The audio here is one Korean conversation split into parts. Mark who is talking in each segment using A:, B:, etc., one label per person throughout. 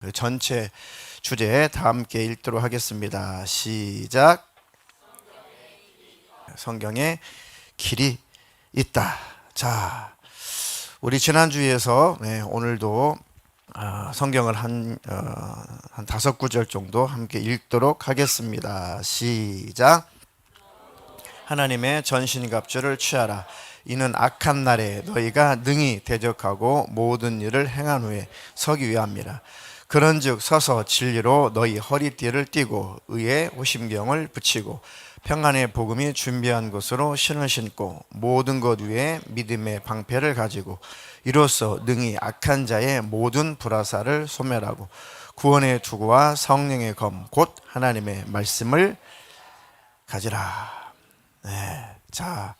A: 그 전체 주제 다 함께 읽도록 하겠습니다. 시작. 성경에 길이 있다. 자, 우리 지난주에서 오늘도 성경을 한 5구절 정도 함께 읽도록 하겠습니다. 시작. 하나님의 전신갑주를 취하라. 이는 악한 날에 너희가 능히 대적하고 모든 일을 행한 후에 서기 위함이라. 그런즉 서서 진리로 너희 허리띠를 띠고 의의 호심경을 붙이고 평안의 복음이 준비한 것으로 신을 신고 모든 것 위에 믿음의 방패를 가지고 이로써 능히 악한 자의 모든 불화살을 소멸하고 구원의 투구와 성령의 검 곧 하나님의 말씀을 가지라. 자,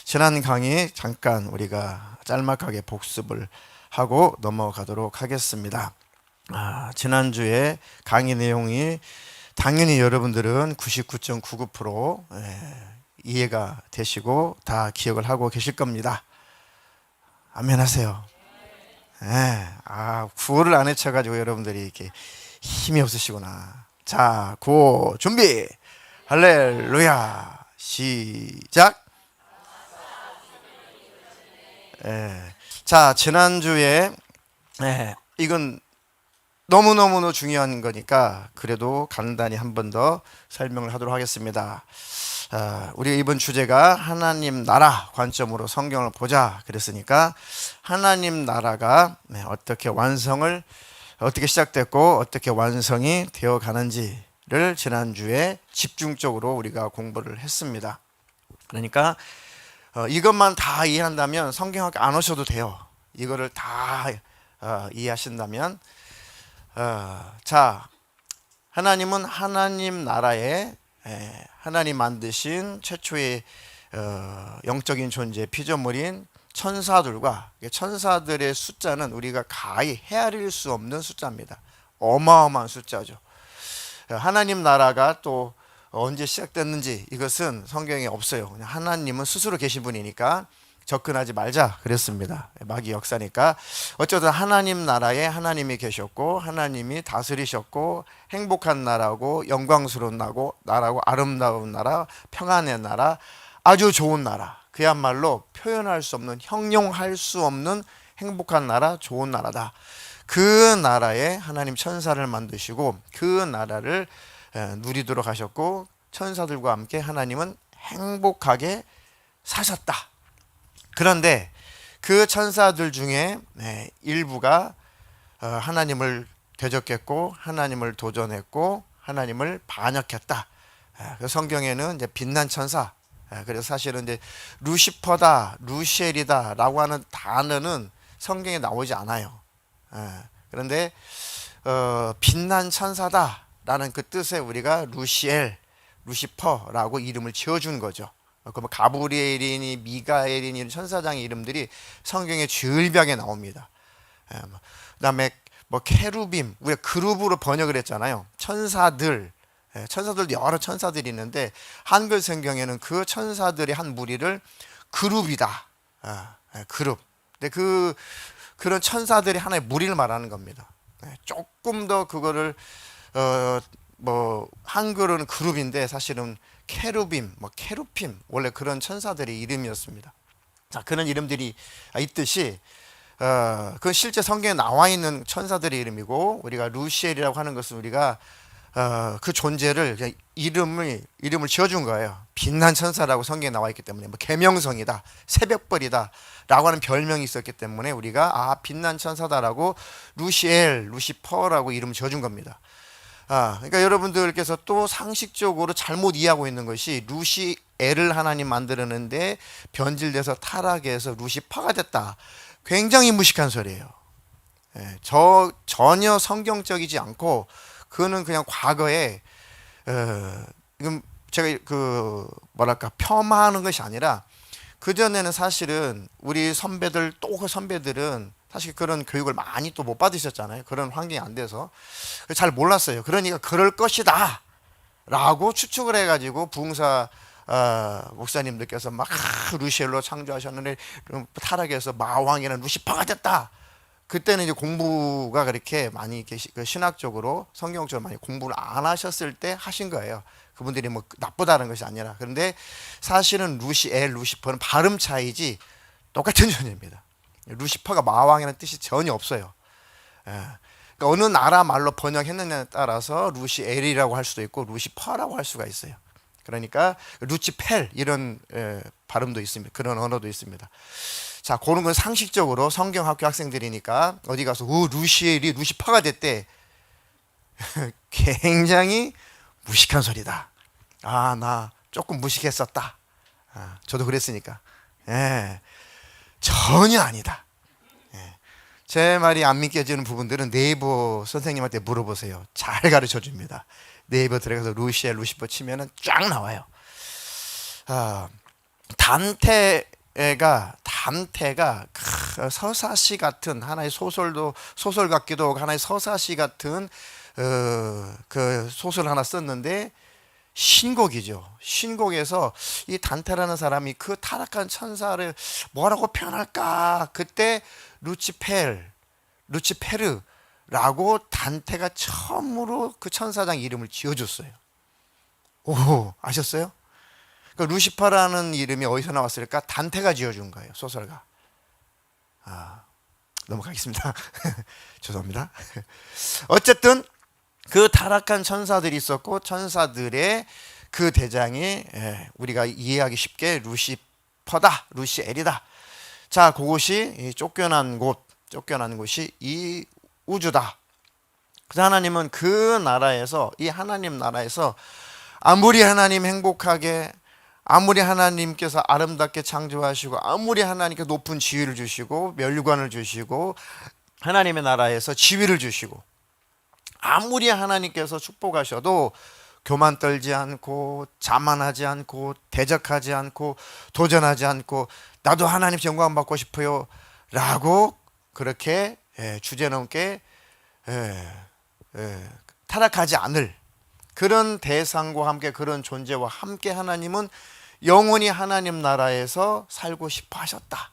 A: 지난 강의 잠깐 우리가 짤막하게 복습을 하고 넘어가도록 하겠습니다. 지난주에 강의 내용이 당연히 여러분들은 99.99% 이해가 되시고 다 기억을 하고 계실 겁니다. 아멘 하세요. 구호를 안 외쳐가지고 여러분들이 이렇게 힘이 없으시구나. 자, 구호 준비. 할렐루야. 시작. 자, 지난주에 이건 너무너무 중요한 거니까 그래도 간단히 한 번 더 설명을 하도록 하겠습니다. 우리 이번 주제가 하나님 나라 관점으로 성경을 보자 그랬으니까 하나님 나라가 어떻게 시작됐고 어떻게 완성이 되어 가는지를 지난주에 집중적으로 우리가 공부를 했습니다. 그러니까 이것만 다 이해한다면 성경학교 안 오셔도 돼요. 이거를 다 이해하신다면 자, 하나님은 하나님 나라에 하나님 만드신 최초의 영적인 존재 피조물인 천사들과 천사들의 숫자는 우리가 가히 헤아릴 수 없는 숫자입니다. 어마어마한 숫자죠. 하나님 나라가 또 언제 시작됐는지 이것은 성경에 없어요. 그냥 하나님은 스스로 계신 분이니까 접근하지 말자 그랬습니다. 마귀 역사니까. 어쩌든 하나님 나라에 하나님이 계셨고 하나님이 다스리셨고 행복한 나라고 영광스러운 나라고 아름다운 나라, 평안의 나라, 아주 좋은 나라, 그야말로 표현할 수 없는, 형용할 수 없는 행복한 나라, 좋은 나라다. 그 나라에 하나님 천사를 만드시고 그 나라를 누리도록 하셨고 천사들과 함께 하나님은 행복하게 사셨다. 그런데 그 천사들 중에 일부가 하나님을 대적했고 하나님을 도전했고 하나님을 반역했다. 성경에는 이제 빛난 천사, 그래서 사실은 이제 루시퍼다, 루시엘이다라고 하는 단어는 성경에 나오지 않아요. 그런데 빛난 천사다라는 그 뜻에 우리가 루시엘, 루시퍼라고 이름을 지어준 거죠. 그러면 가브리엘이니 미가엘이니 천사장의 이름들이 성경의 줄벽에 나옵니다. 그다음에 케루빔, 우리가 그룹으로 번역을 했잖아요. 천사들도 여러 천사들이 있는데 한글 성경에는 그 천사들의 한 무리를 그룹이다. 그룹. 근데 그런 천사들이 하나의 무리를 말하는 겁니다. 조금 더 그거를 한글은 그룹인데 사실은 케루빔, 케루핌, 원래 그런 천사들의 이름이었습니다. 자, 그런 이름들이 있듯이 그건 실제 성경에 나와 있는 천사들의 이름이고 우리가 루시엘이라고 하는 것은 우리가 그 존재를 그냥 이름을 지어준 거예요. 빛난 천사라고 성경에 나와 있기 때문에 계명성이다, 새벽벌이다 라고 하는 별명이 있었기 때문에 우리가 빛난 천사다라고 루시엘, 루시퍼라고 이름을 지어준 겁니다. 그러니까 여러분들께서 또 상식적으로 잘못 이해하고 있는 것이 루시엘을 하나님 만들었는데 변질돼서 타락해서 루시퍼가 됐다. 굉장히 무식한 소리예요. 전혀 성경적이지 않고 그거는 그냥 과거에 이건 제가 폄하하는 것이 아니라 그전에는 사실은 우리 선배들 또 그 선배들은 사실 그런 교육을 많이 또 못 받으셨잖아요. 그런 환경이 안 돼서 잘 몰랐어요. 그러니까 그럴 것이다 라고 추측을 해가지고 부흥사 목사님들께서 막 루시엘로 창조하셨는데 타락해서 마왕이라는 루시퍼가 됐다. 그때는 이제 공부가 그렇게 많이 이렇게 신학적으로 성경적으로 많이 공부를 안 하셨을 때 하신 거예요. 그분들이 뭐 나쁘다는 것이 아니라. 그런데 사실은 루시엘, 루시퍼는 발음 차이지 똑같은 존재입니다. 루시퍼가 마왕이라는 뜻이 전혀 없어요. 그러니까 어느 나라 말로 번역했느냐에 따라서 루시엘이라고 할 수도 있고 루시퍼라고 할 수가 있어요. 그러니까 루치펠 이런 발음도 있습니다. 그런 언어도 있습니다. 자, 그런 건 상식적으로 성경학교 학생들이니까 어디 가서 루시엘이 루시퍼가 됐대. 굉장히 무식한 소리다. 나 조금 무식했었다. 저도 그랬으니까. 전혀 아니다. 제 말이 안 믿겨지는 부분들은 네이버 선생님한테 물어보세요. 잘 가르쳐 줍니다. 네이버 들어가서 루시엘, 루시퍼 치면은 쫙 나와요. 단테가 서사시 같은 하나의 소설 같기도 하고 하나의 서사시 같은 그 소설 하나 썼는데 신곡이죠. 신곡에서 이 단테라는 사람이 그 타락한 천사를 뭐라고 표현할까? 그때 루치페르라고 단테가 처음으로 그 천사장 이름을 지어줬어요. 오, 아셨어요? 그러니까 루시퍼라는 이름이 어디서 나왔을까? 단테가 지어준 거예요. 소설가. 넘어가겠습니다. 죄송합니다. 어쨌든 그 타락한 천사들이 있었고 천사들의 그 대장이 우리가 이해하기 쉽게 루시퍼다, 루시엘이다. 자, 그곳이 쫓겨난 곳이 이 우주다. 그래서 하나님은 그 나라에서, 이 하나님 나라에서 아무리 하나님 행복하게, 아무리 하나님께서 아름답게 창조하시고, 아무리 하나님께 높은 지위를 주시고 멸관을 주시고 하나님의 나라에서 지위를 주시고, 아무리 하나님께서 축복하셔도 교만 떨지 않고 자만하지 않고 대적하지 않고 도전하지 않고 나도 하나님 영광 받고 싶어요 라고 그렇게 주제넘게 타락하지 않을 그런 대상과 함께, 그런 존재와 함께 하나님은 영원히 하나님 나라에서 살고 싶어 하셨다.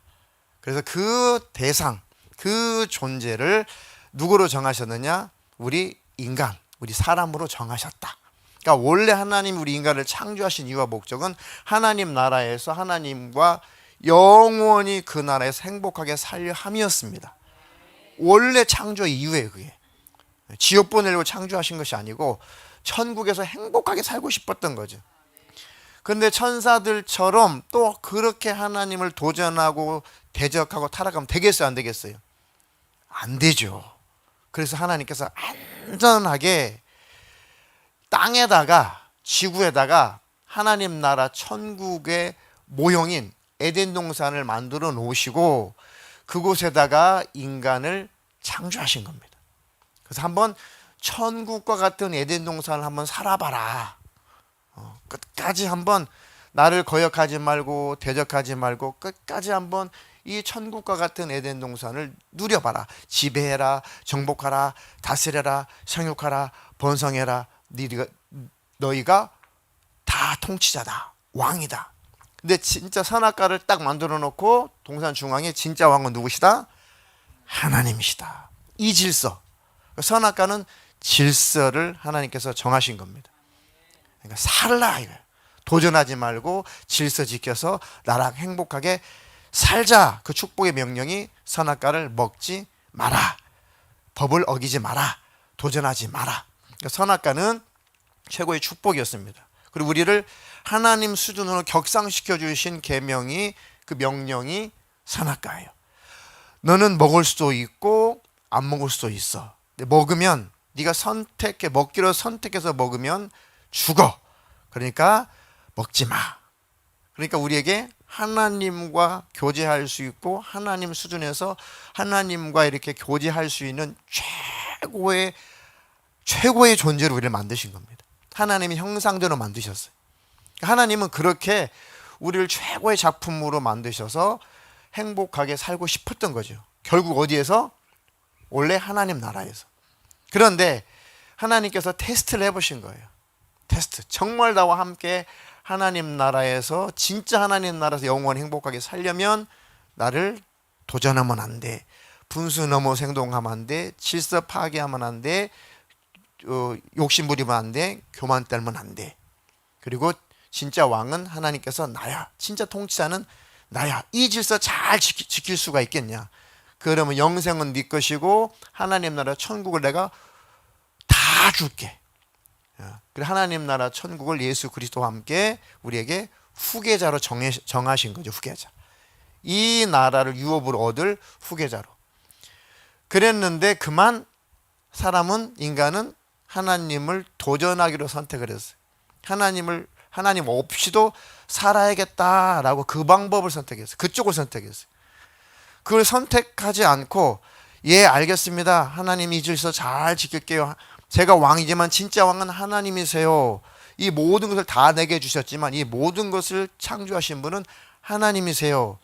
A: 그래서 그 대상, 그 존재를 누구로 정하셨느냐? 우리 인간, 우리 사람으로 정하셨다. 그러니까 원래 하나님 우리 인간을 창조하신 이유와 목적은 하나님 나라에서 하나님과 영원히 그 나라에서 행복하게 살려 함이었습니다. 원래 창조 이유예요. 그게 지옥 보내려고 창조하신 것이 아니고 천국에서 행복하게 살고 싶었던 거죠. 그런데 천사들처럼 또 그렇게 하나님을 도전하고 대적하고 타락하면 되겠어요? 안 되겠어요? 안 되죠. 그래서 하나님께서 안전하게 땅에다가, 지구에다가 하나님 나라 천국의 모형인 에덴 동산을 만들어 놓으시고 그곳에다가 인간을 창조하신 겁니다. 그래서 한번 천국과 같은 에덴 동산을 한번 살아봐라. 끝까지 한번 나를 거역하지 말고 대적하지 말고 끝까지 한번 이 천국과 같은 에덴 동산을 누려봐라. 지배해라, 정복하라, 다스려라, 생육하라, 번성해라. 너희가 다 통치자다, 왕이다. 근데 진짜 선악과를 딱 만들어 놓고 동산 중앙에 진짜 왕은 누구시다? 하나님이시다. 이 질서, 선악과는 질서를 하나님께서 정하신 겁니다. 그러니까 살라 이거예요. 도전하지 말고 질서 지켜서 나랑 행복하게 살자. 그 축복의 명령이 선악과를 먹지 마라, 법을 어기지 마라, 도전하지 마라. 그러니까 선악과는 최고의 축복이었습니다. 그리고 우리를 하나님 수준으로 격상시켜 주신 계명이, 그 명령이 선악과예요. 너는 먹을 수도 있고 안 먹을 수도 있어. 근데 먹으면 네가 먹기로 선택해서 먹으면 죽어. 그러니까 먹지 마. 그러니까 우리에게 하나님과 교제할 수 있고 하나님 수준에서 하나님과 이렇게 교제할 수 있는 최고의 존재로 우리를 만드신 겁니다. 하나님이 형상대로 만드셨어요. 하나님은 그렇게 우리를 최고의 작품으로 만드셔서 행복하게 살고 싶었던 거죠. 결국 어디에서? 원래 하나님 나라에서. 그런데 하나님께서 테스트를 해보신 거예요. 테스트. 정말 나와 함께 하나님 나라에서 진짜 하나님 나라에서 영원히 행복하게 살려면 나를 도전하면 안 돼. 분수 넘어 행동하면 안 돼. 질서 파괴하면 안 돼. 욕심 부리면 안 돼. 교만 떨면 안 돼. 그리고 진짜 왕은 하나님께서 나야. 진짜 통치자는 나야. 이 질서 잘 지킬 수가 있겠냐. 그러면 영생은 네 것이고 하나님 나라 천국을 내가 다 줄게. 그래 하나님 나라 천국을 예수 그리스도와 함께 우리에게 후계자로 정하신 거죠. 후계자. 이 나라를 유업으로 얻을 후계자로. 그랬는데 그만 인간은 하나님을 도전하기로 선택을 했어요. 하나님 없이도 살아야겠다라고 그 방법을 선택했어요. 그쪽을 선택했어요. 그걸 선택하지 않고 예 알겠습니다. 하나님 이 질서 잘 지킬게요. 제가 왕이지만 진짜 왕은 하나님이세요. 이 모든 것을 다 내게 주셨지만 이 모든 것을 창조하신 분은 하나님이세요.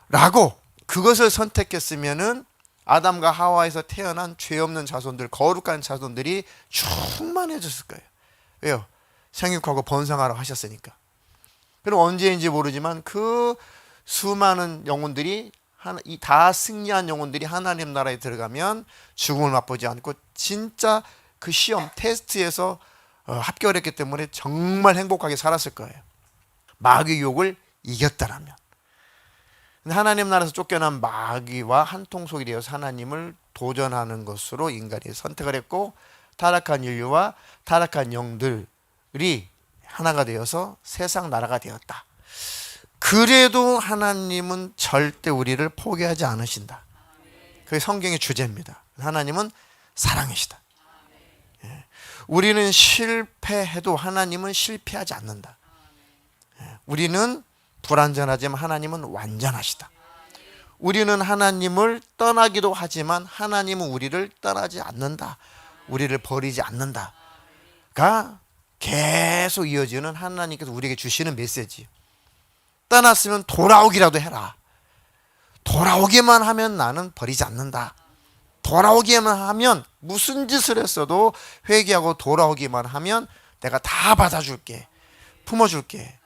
A: 라고 그것을 선택했으면은 아담과 하와에서 태어난 죄 없는 자손들, 거룩한 자손들이 충만해졌을 거예요. 왜요? 생육하고 번성하라고 하셨으니까. 그럼 언제인지 모르지만 그 수많은 영혼들이 다 승리한 영혼들이 하나님 나라에 들어가면 죽음을 맛보지 않고 진짜 그 시험 테스트에서 합격했기 때문에 정말 행복하게 살았을 거예요. 마귀 유혹을 이겼다라면. 하나님 나라에서 쫓겨난 마귀와 한통속이 되어서 하나님을 도전하는 것으로 인간이 선택을 했고 타락한 인류와 타락한 영들이 하나가 되어서 세상 나라가 되었다. 그래도 하나님은 절대 우리를 포기하지 않으신다. 그게 성경의 주제입니다. 하나님은 사랑이시다. 우리는 실패해도 하나님은 실패하지 않는다. 우리는 불완전하지만 하나님은 완전하시다. 우리는 하나님을 떠나기도 하지만 하나님은 우리를 떠나지 않는다. 우리를 버리지 않는다가 계속 이어지는 하나님께서 우리에게 주시는 메시지. 떠났으면 돌아오기라도 해라. 돌아오기만 하면 나는 버리지 않는다. 돌아오기만 하면 무슨 짓을 했어도 회개하고 돌아오기만 하면 내가 다 받아줄게. 품어줄게.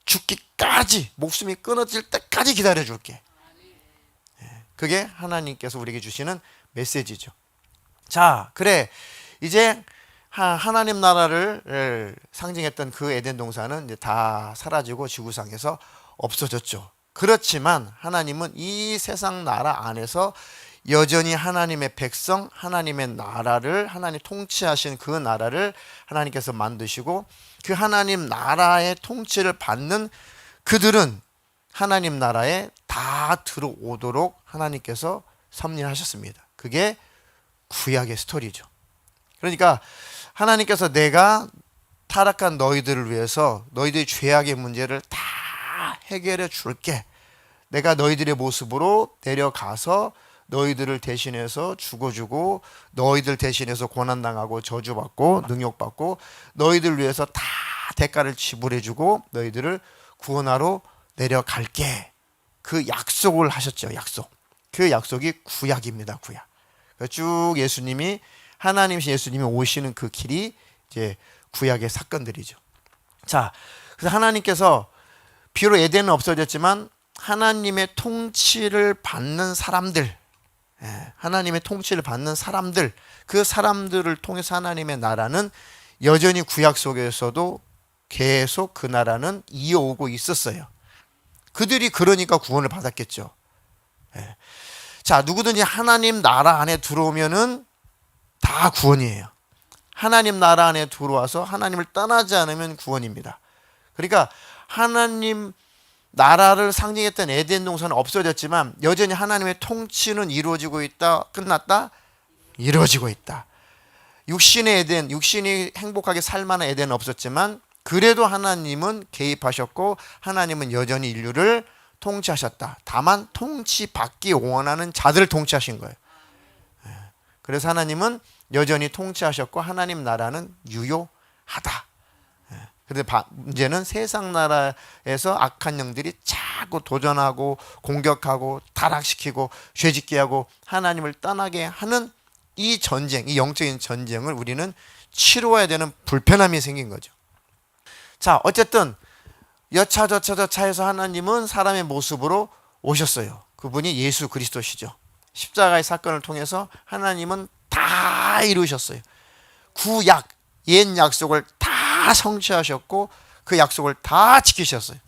A: 죽기까지 목숨이 끊어질 때까지 기다려줄게. 그게 하나님께서 우리에게 주시는 메시지죠. 자, 그래 이제 하나님 나라를 상징했던 그 에덴 동산은 이제 다 사라지고 지구상에서 없어졌죠. 그렇지만 하나님은 이 세상 나라 안에서 여전히 하나님의 백성, 하나님의 나라를 하나님 통치하신 그 나라를 하나님께서 만드시고 그 하나님 나라의 통치를 받는 그들은 하나님 나라에 다 들어오도록 하나님께서 섭리하셨습니다. 그게 구약의 스토리죠. 그러니까 하나님께서 내가 타락한 너희들을 위해서 너희들의 죄악의 문제를 다 해결해 줄게. 내가 너희들의 모습으로 내려가서 너희들을 대신해서 죽어주고 너희들 대신해서 고난당하고 저주받고 능욕받고 너희들 위해서 다 대가를 지불해주고 너희들을 구원하러 내려갈게. 그 약속을 하셨죠. 약속. 그 약속이 구약입니다. 구약. 쭉 예수님이 하나님이신 예수님이 오시는 그 길이 이제 구약의 사건들이죠. 자, 그래서 하나님께서 비록 에덴은 없어졌지만 하나님의 통치를 받는 사람들, 하나님의 통치를 받는 사람들, 그 사람들을 통해서 하나님의 나라는 여전히 구약 속에서도 계속 그 나라는 이어오고 있었어요. 그들이 그러니까 구원을 받았겠죠. 자, 누구든지 하나님 나라 안에 들어오면은 다 구원이에요. 하나님 나라 안에 들어와서 하나님을 떠나지 않으면 구원입니다. 그러니까 하나님 나라를 상징했던 에덴 동산은 없어졌지만 여전히 하나님의 통치는 이루어지고 있다. 끝났다? 이루어지고 있다. 육신의 에덴, 육신이 행복하게 살만한 에덴은 없었지만 그래도 하나님은 개입하셨고 하나님은 여전히 인류를 통치하셨다. 다만 통치받기 원하는 자들을 통치하신 거예요. 그래서 하나님은 여전히 통치하셨고 하나님 나라는 유효하다. 그런데 문제는 세상 나라에서 악한 영들이 자꾸 도전하고 공격하고 타락시키고 죄짓게 하고 하나님을 떠나게 하는 이 전쟁, 이 영적인 전쟁을 우리는 치루어야 되는 불편함이 생긴 거죠. 자, 어쨌든 여차저차저차해서 하나님은 사람의 모습으로 오셨어요. 그분이 예수 그리스도시죠. 십자가의 사건을 통해서 하나님은 다 이루셨어요. 구약, 옛 약속을 다 성취하셨고 그 약속을 다 지키셨어요.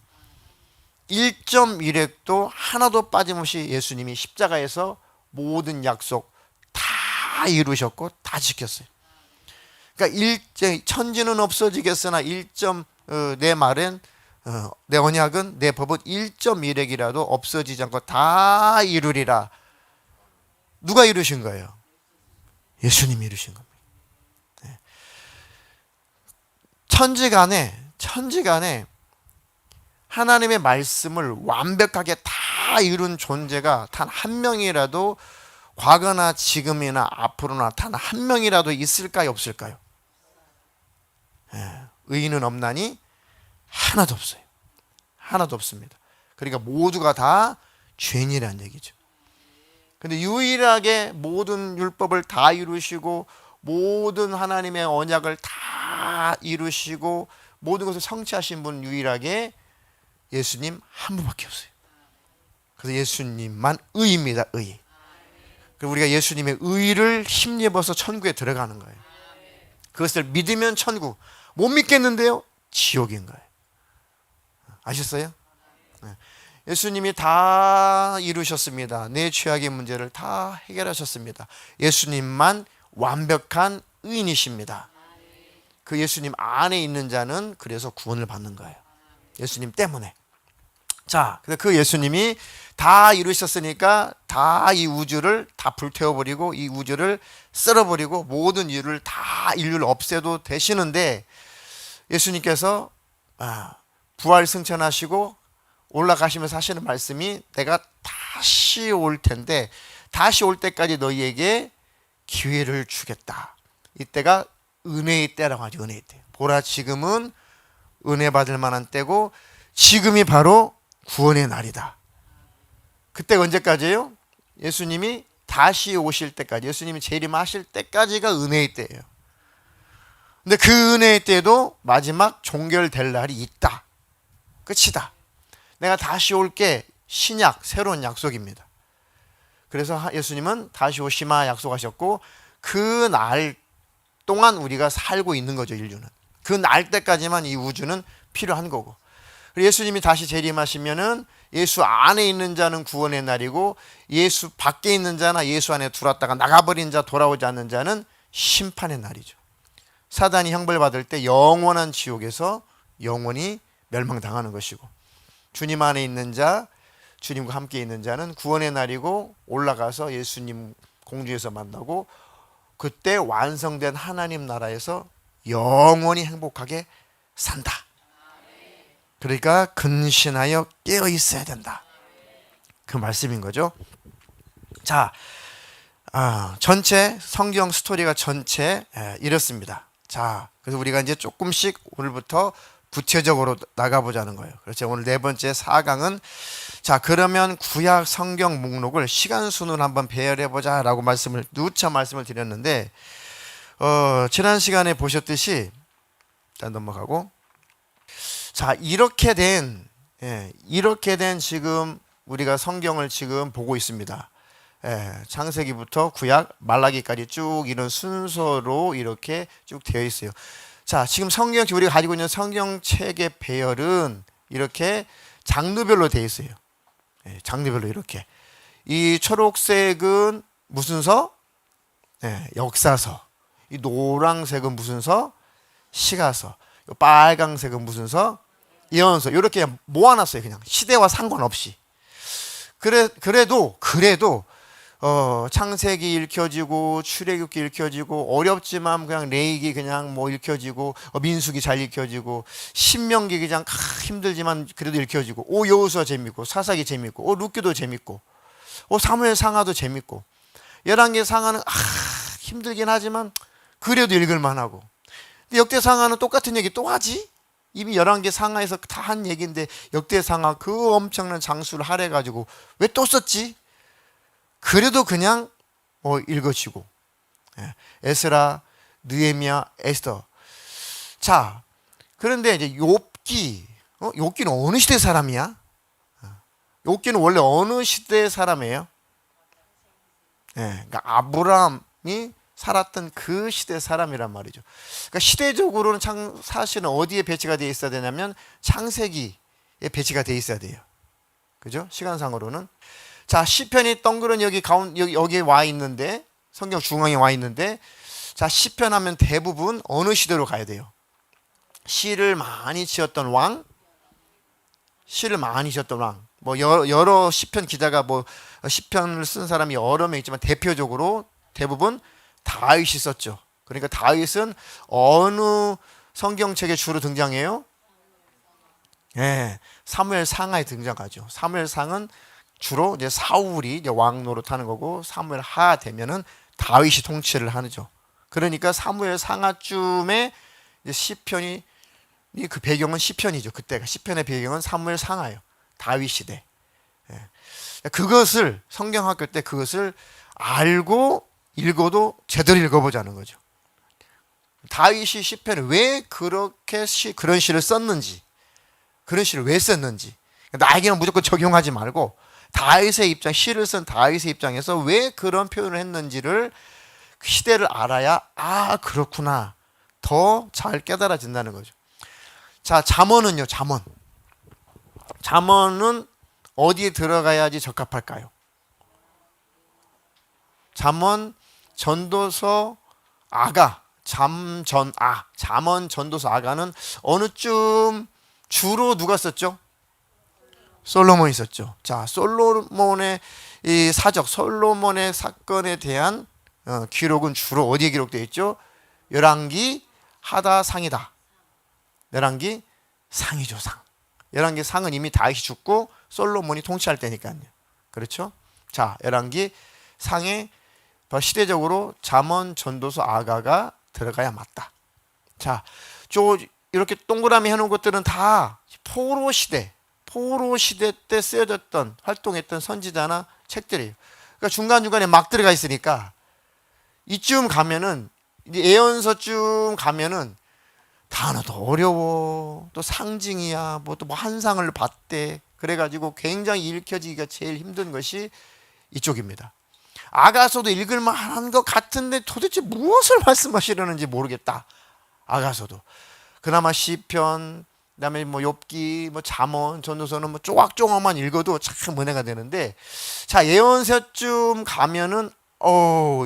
A: 1.1획도 하나도 빠짐없이 예수님이 십자가에서 모든 약속 다 이루셨고 다 지켰어요. 그러니까 천지는 없어지겠으나 내 말은 내 언약은 내 법은 1.1획이라도 없어지지 않고 다 이루리라. 누가 이루신 거예요? 예수님이 이루신 겁니다. 천지간에 하나님의 말씀을 완벽하게 다 이룬 존재가 단 한 명이라도 과거나 지금이나 앞으로나 단 한 명이라도 있을까요? 없을까요? 의인은 없나니 하나도 없어요. 하나도 없습니다. 그러니까 모두가 다 죄인이라는 얘기죠. 근데 유일하게 모든 율법을 다 이루시고 모든 하나님의 언약을 다 이루시고 모든 것을 성취하신 분 유일하게 예수님 한 분밖에 없어요. 그래서 예수님만 의입니다. 의. 그리고 우리가 예수님의 의를 힘입어서 천국에 들어가는 거예요. 그것을 믿으면 천국, 못 믿겠는데요? 지옥인 거예요. 아셨어요? 예수님이 다 이루셨습니다. 내 죄악의 문제를 다 해결하셨습니다. 예수님만 완벽한 의인이십니다. 그 예수님 안에 있는 자는 그래서 구원을 받는 거예요. 예수님 때문에. 자, 그 예수님이 다 이루셨으니까 다 이 우주를 다 불태워버리고 이 우주를 쓸어버리고 모든 인류를 없애도 되시는데 예수님께서 부활 승천하시고 올라가시면서 하시는 말씀이 내가 다시 올 텐데 다시 올 때까지 너희에게 기회를 주겠다. 이때가 은혜의 때라고 하죠. 은혜의 때. 보라 지금은 은혜 받을 만한 때고 지금이 바로 구원의 날이다. 그때가 언제까지예요? 예수님이 다시 오실 때까지, 예수님이 재림하실 때까지가 은혜의 때예요. 근데 그 은혜의 때도 마지막 종결될 날이 있다. 끝이다. 내가 다시 올게. 신약, 새로운 약속입니다. 그래서 예수님은 다시 오시마 약속하셨고 그 날 동안 우리가 살고 있는 거죠. 인류는. 그 날 때까지만 이 우주는 필요한 거고. 예수님이 다시 재림하시면은 예수 안에 있는 자는 구원의 날이고 예수 밖에 있는 자나 예수 안에 들어왔다가 나가버린 자, 돌아오지 않는 자는 심판의 날이죠. 사단이 형벌받을 때 영원한 지옥에서 영원히 멸망당하는 것이고 주님 안에 있는 자, 주님과 함께 있는 자는 구원의 날이고 올라가서 예수님 공중에서 만나고 그때 완성된 하나님 나라에서 영원히 행복하게 산다. 그러니까 근신하여 깨어 있어야 된다. 그 말씀인 거죠. 자, 전체 성경 스토리가 전체 이렇습니다. 자, 그래서 우리가 이제 조금씩 오늘부터 구체적으로 나가보자는 거예요. 그렇죠. 오늘 네 번째 4강은 자, 그러면 구약 성경 목록을 시간 순으로 한번 배열해보자라고 누차 말씀을 드렸는데 지난 시간에 보셨듯이 일단 넘어가고 자, 이렇게 된 지금 우리가 성경을 지금 보고 있습니다. 창세기부터 구약, 말라기까지 쭉 이런 순서로 이렇게 쭉 되어 있어요. 자, 지금 우리가 가지고 있는 성경책의 배열은 이렇게 장르별로 되어 있어요. 장르별로 이렇게. 이 초록색은 무슨 서? 역사서. 이 노란색은 무슨 서? 시가서. 이 빨강색은 무슨 서? 예언서. 이렇게 모아놨어요. 그냥 시대와 상관없이. 그래도 창세기 읽혀지고 출애굽기 읽혀지고 어렵지만 그냥 레위기 그냥 뭐 읽혀지고 민수기 잘 읽혀지고 신명기 그냥 힘들지만 그래도 읽혀지고 여호수아 재밌고 사사기 재밌고 룻기도 재밌고 사무엘 상하도 재밌고 열왕기 상하는 힘들긴 하지만 그래도 읽을만하고 역대상하는 똑같은 얘기 또 하지? 이미 11개 상하에서 다 한 얘기인데 역대상하 그 엄청난 장수를 할애가지고 왜 또 썼지? 그래도 그냥 읽어지고 에스라, 느헤미야, 에스더. 자, 그런데 이제 욥기, 욥기는 어느 시대 사람이야? 욥기는 원래 어느 시대의 사람이에요? 그러니까 아브라함이 살았던 그 시대 사람이란 말이죠. 그러니까 시대적으로는 사실은 어디에 배치가 되어 있어야 되냐면 창세기에 배치가 되어 있어야 돼요. 그죠? 시간상으로는. 자, 시편이 덩그러니 여기에 와 있는데, 성경 중앙에 와 있는데, 자, 시편 하면 대부분 어느 시대로 가야 돼요? 시를 많이 지었던 왕, 뭐 여러 시편 기자가 뭐 시편을 쓴 사람이 여러 명 있지만 대표적으로 대부분 다윗이 썼죠. 그러니까 다윗은 어느 성경책에 주로 등장해요? 사무엘상하에 등장하죠. 사무엘상은 주로 이제 사울이 이제 왕 노릇하는 거고, 사무엘하 되면은 다윗이 통치를 하죠. 그러니까 사무엘상하쯤에 이제 시편이, 그 배경은 시편이죠. 그때가 시편의 배경은 사무엘상하예요. 다윗 시대. 그것을 성경학교 때 그것을 알고 읽어도 제대로 읽어보자는 거죠. 다윗이 시편을 왜 그렇게 그런 시를 썼는지, 그런 시를 왜 썼는지, 나에게는 무조건 적용하지 말고 다윗의 입장, 시를 쓴 다윗의 입장에서 왜 그런 표현을 했는지를, 시대를 알아야 그렇구나 더 잘 깨달아진다는 거죠. 자, 잠언은요. 잠언은 어디에 들어가야지 적합할까요? 잠언 전도서 아가, 잠언 전도서 아가는 어느 쯤 주로 누가 썼죠? 솔로몬이 썼죠. 자, 솔로몬의 이 사적, 솔로몬의 사건에 대한 기록은 주로 어디에 기록되어 있죠? 열왕기 하다상이다. 열왕기 상이죠, 상. 열왕기 상은 이미 다윗이 죽고 솔로몬이 통치할 때니까요. 그렇죠? 자, 열왕기 상에 시대적으로 잠언, 전도서, 아가가 들어가야 맞다. 자, 이렇게 동그라미 해놓은 것들은 다 포로 시대 때 쓰여졌던, 활동했던 선지자나 책들이에요. 그러니까 중간중간에 막 들어가 있으니까 이쯤 가면은, 이제 예언서쯤 가면은 단어도 어려워, 또 상징이야, 뭐 또 뭐 한상을 봤대, 그래가지고 굉장히 읽혀지기가 제일 힘든 것이 이쪽입니다. 아가서도 읽을만한 것 같은데 도대체 무엇을 말씀하시려는지 모르겠다. 아가서도 그나마 시편, 그다음에 뭐 욥기, 뭐 잠언, 전도서는 뭐 조각조각만 읽어도 참 은혜가 되는데, 자, 예언서쯤 가면은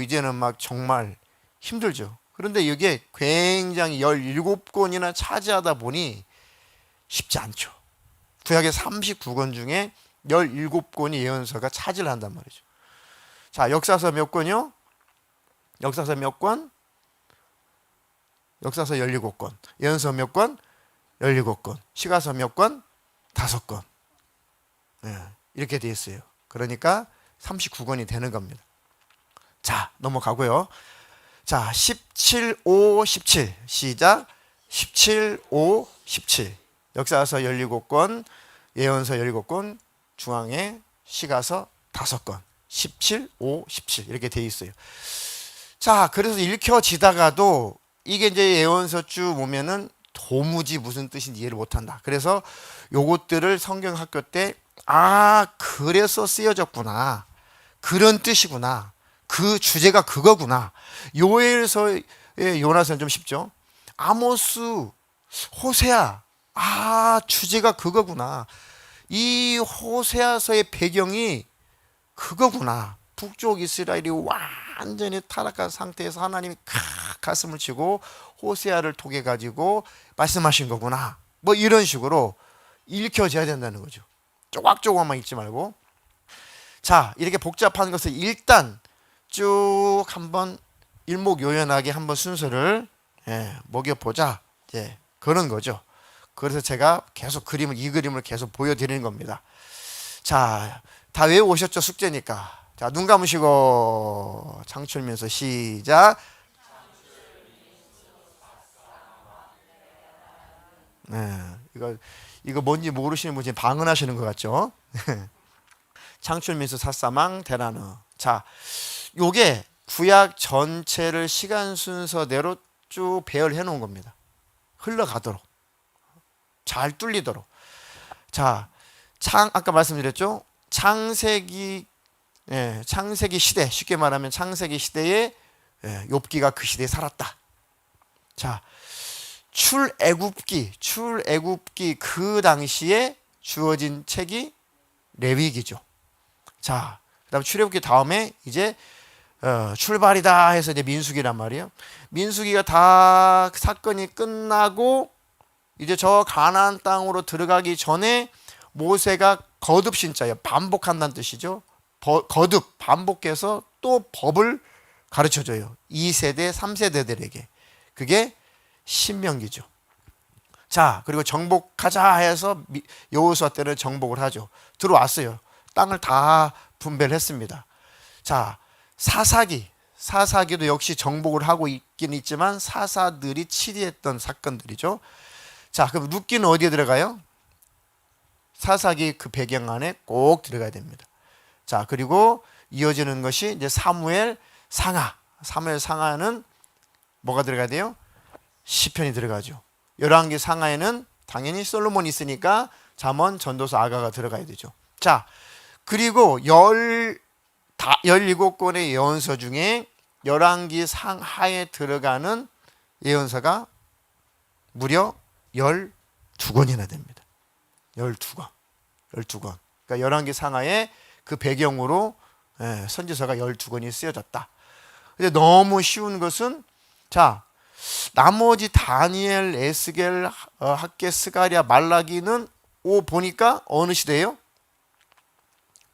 A: 이제는 막 정말 힘들죠. 그런데 이게 굉장히 17권이나 차지하다 보니 쉽지 않죠. 구약의 39권 중에 17권이 예언서가 차지를 한단 말이죠. 자, 역사서 몇 권이요? 역사서 몇 권? 역사서 17권. 예언서 몇 권? 17권. 시가서 몇 권? 5권. 이렇게 되어 있어요. 그러니까 39권이 되는 겁니다. 자, 넘어가고요. 자, 17, 5, 17 시작. 17, 5, 17 역사서 17권, 예언서 17권, 중앙에 시가서 5권. 17, 5, 17 이렇게 되어 있어요. 자, 그래서 읽혀지다가도 이게 이제 예언서쯤 오면은 도무지 무슨 뜻인지 이해를 못한다. 그래서 요것들을 성경학교 때 그래서 쓰여졌구나, 그런 뜻이구나, 그 주제가 그거구나. 요엘서의 요나서는 좀 쉽죠. 아모스, 호세아, 주제가 그거구나, 이 호세아서의 배경이 그거구나. 북쪽 이스라엘이 완전히 타락한 상태에서 하나님이 가슴을 치고 호세아를 통해 가지고 말씀하신 거구나. 뭐 이런 식으로 읽혀져야 된다는 거죠. 조각조각만 읽지 말고. 자, 이렇게 복잡한 것을 일단 쭉 한번 일목요연하게 한번 순서를 먹여보자. 그런 거죠. 그래서 제가 계속 이 그림을 계속 보여드리는 겁니다. 자, 다 외워오셨죠? 숙제니까. 자, 눈 감으시고 창출민서 시작. 이거 뭔지 모르시는 분 지금 방언하시는 것 같죠? 창출민서 사사망 대라느. 자, 요게 구약 전체를 시간 순서대로 쭉 배열해 놓은 겁니다. 흘러가도록, 잘 뚫리도록. 자, 아까 말씀드렸죠. 창세기 창세기 시대, 쉽게 말하면 창세기 시대에 욥기가 그 시대에 살았다. 자, 출애굽기 그 당시에 주어진 책이 레위기죠. 자, 그다음 출애굽기 다음에 이제 출발이다 해서 이제 민수기란 말이에요. 민수기가 다 사건이 끝나고 이제 저 가나안 땅으로 들어가기 전에 모세가 거듭 신자예요. 반복한다는 뜻이죠. 거듭 반복해서 또 법을 가르쳐줘요. 2세대, 3세대들에게. 그게 신명기죠. 자, 그리고 정복하자 해서 여호수아 때는 정복을 하죠. 들어왔어요. 땅을 다 분배를 했습니다. 자, 사사기도 역시 정복을 하고 있긴 있지만 사사들이 치리했던 사건들이죠. 자, 그럼 룻기는 어디에 들어가요? 사사기 그 배경 안에 꼭 들어가야 됩니다. 자, 그리고 이어지는 것이 이제 사무엘 상하는 뭐가 들어가야 돼요? 시편이 들어가죠. 열왕기 상하에는 당연히 솔로몬이 있으니까 잠언, 전도서, 아가가 들어가야 되죠. 자, 그리고 17권의 예언서 중에 열왕기 상하에 들어가는 예언서가 무려 12권이나 됩니다. 12권. 그러니까 열왕기 상하에 그 배경으로 선지서가 12권이 쓰여졌다. 근데 너무 쉬운 것은, 자, 나머지 다니엘, 에스겔, 학개, 스가랴, 말라기는 보니까 어느 시대예요?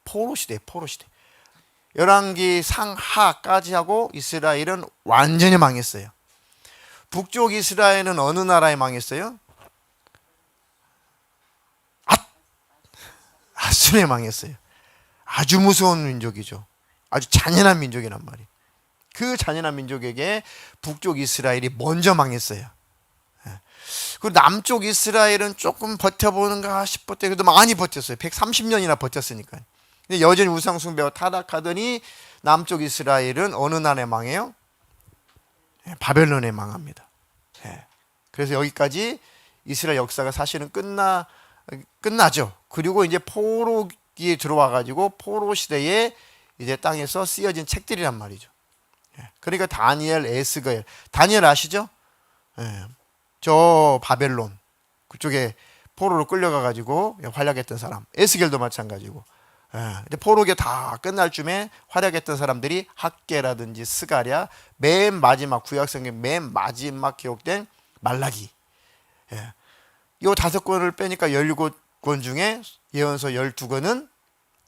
A: 포로 시대. 열왕기 상하까지 하고 이스라엘은 완전히 망했어요. 북쪽 이스라엘은 어느 나라에 망했어요? 아수르에 망했어요. 아주 무서운 민족이죠. 아주 잔인한 민족이란 말이에요. 그 잔인한 민족에게 북쪽 이스라엘이 먼저 망했어요. 그리고 남쪽 이스라엘은 조금 버텨보는가 싶었대요. 그래도 많이 버텼어요. 130년이나 버텼으니까. 근데 여전히 우상숭배와 타락하더니 남쪽 이스라엘은 어느 나라에 망해요? 바벨론에 망합니다. 그래서 여기까지 이스라엘 역사가 사실은 끝나죠. 그리고 이제 포로기에 들어와 가지고 포로 시대에 이제 땅에서 쓰여진 책들이란 말이죠. 그러니까 다니엘, 에스겔, 다니엘 아시죠? 저 바벨론 그쪽에 포로로 끌려가 가지고 활약했던 사람. 에스겔도 마찬가지고. 이제 포로기 다 끝날 쯤에 활약했던 사람들이 학개라든지 스가랴, 맨 마지막 구약성경 맨 마지막 기록된 말라기. 이 5권을 빼니까 17권 중에 예언서 12권은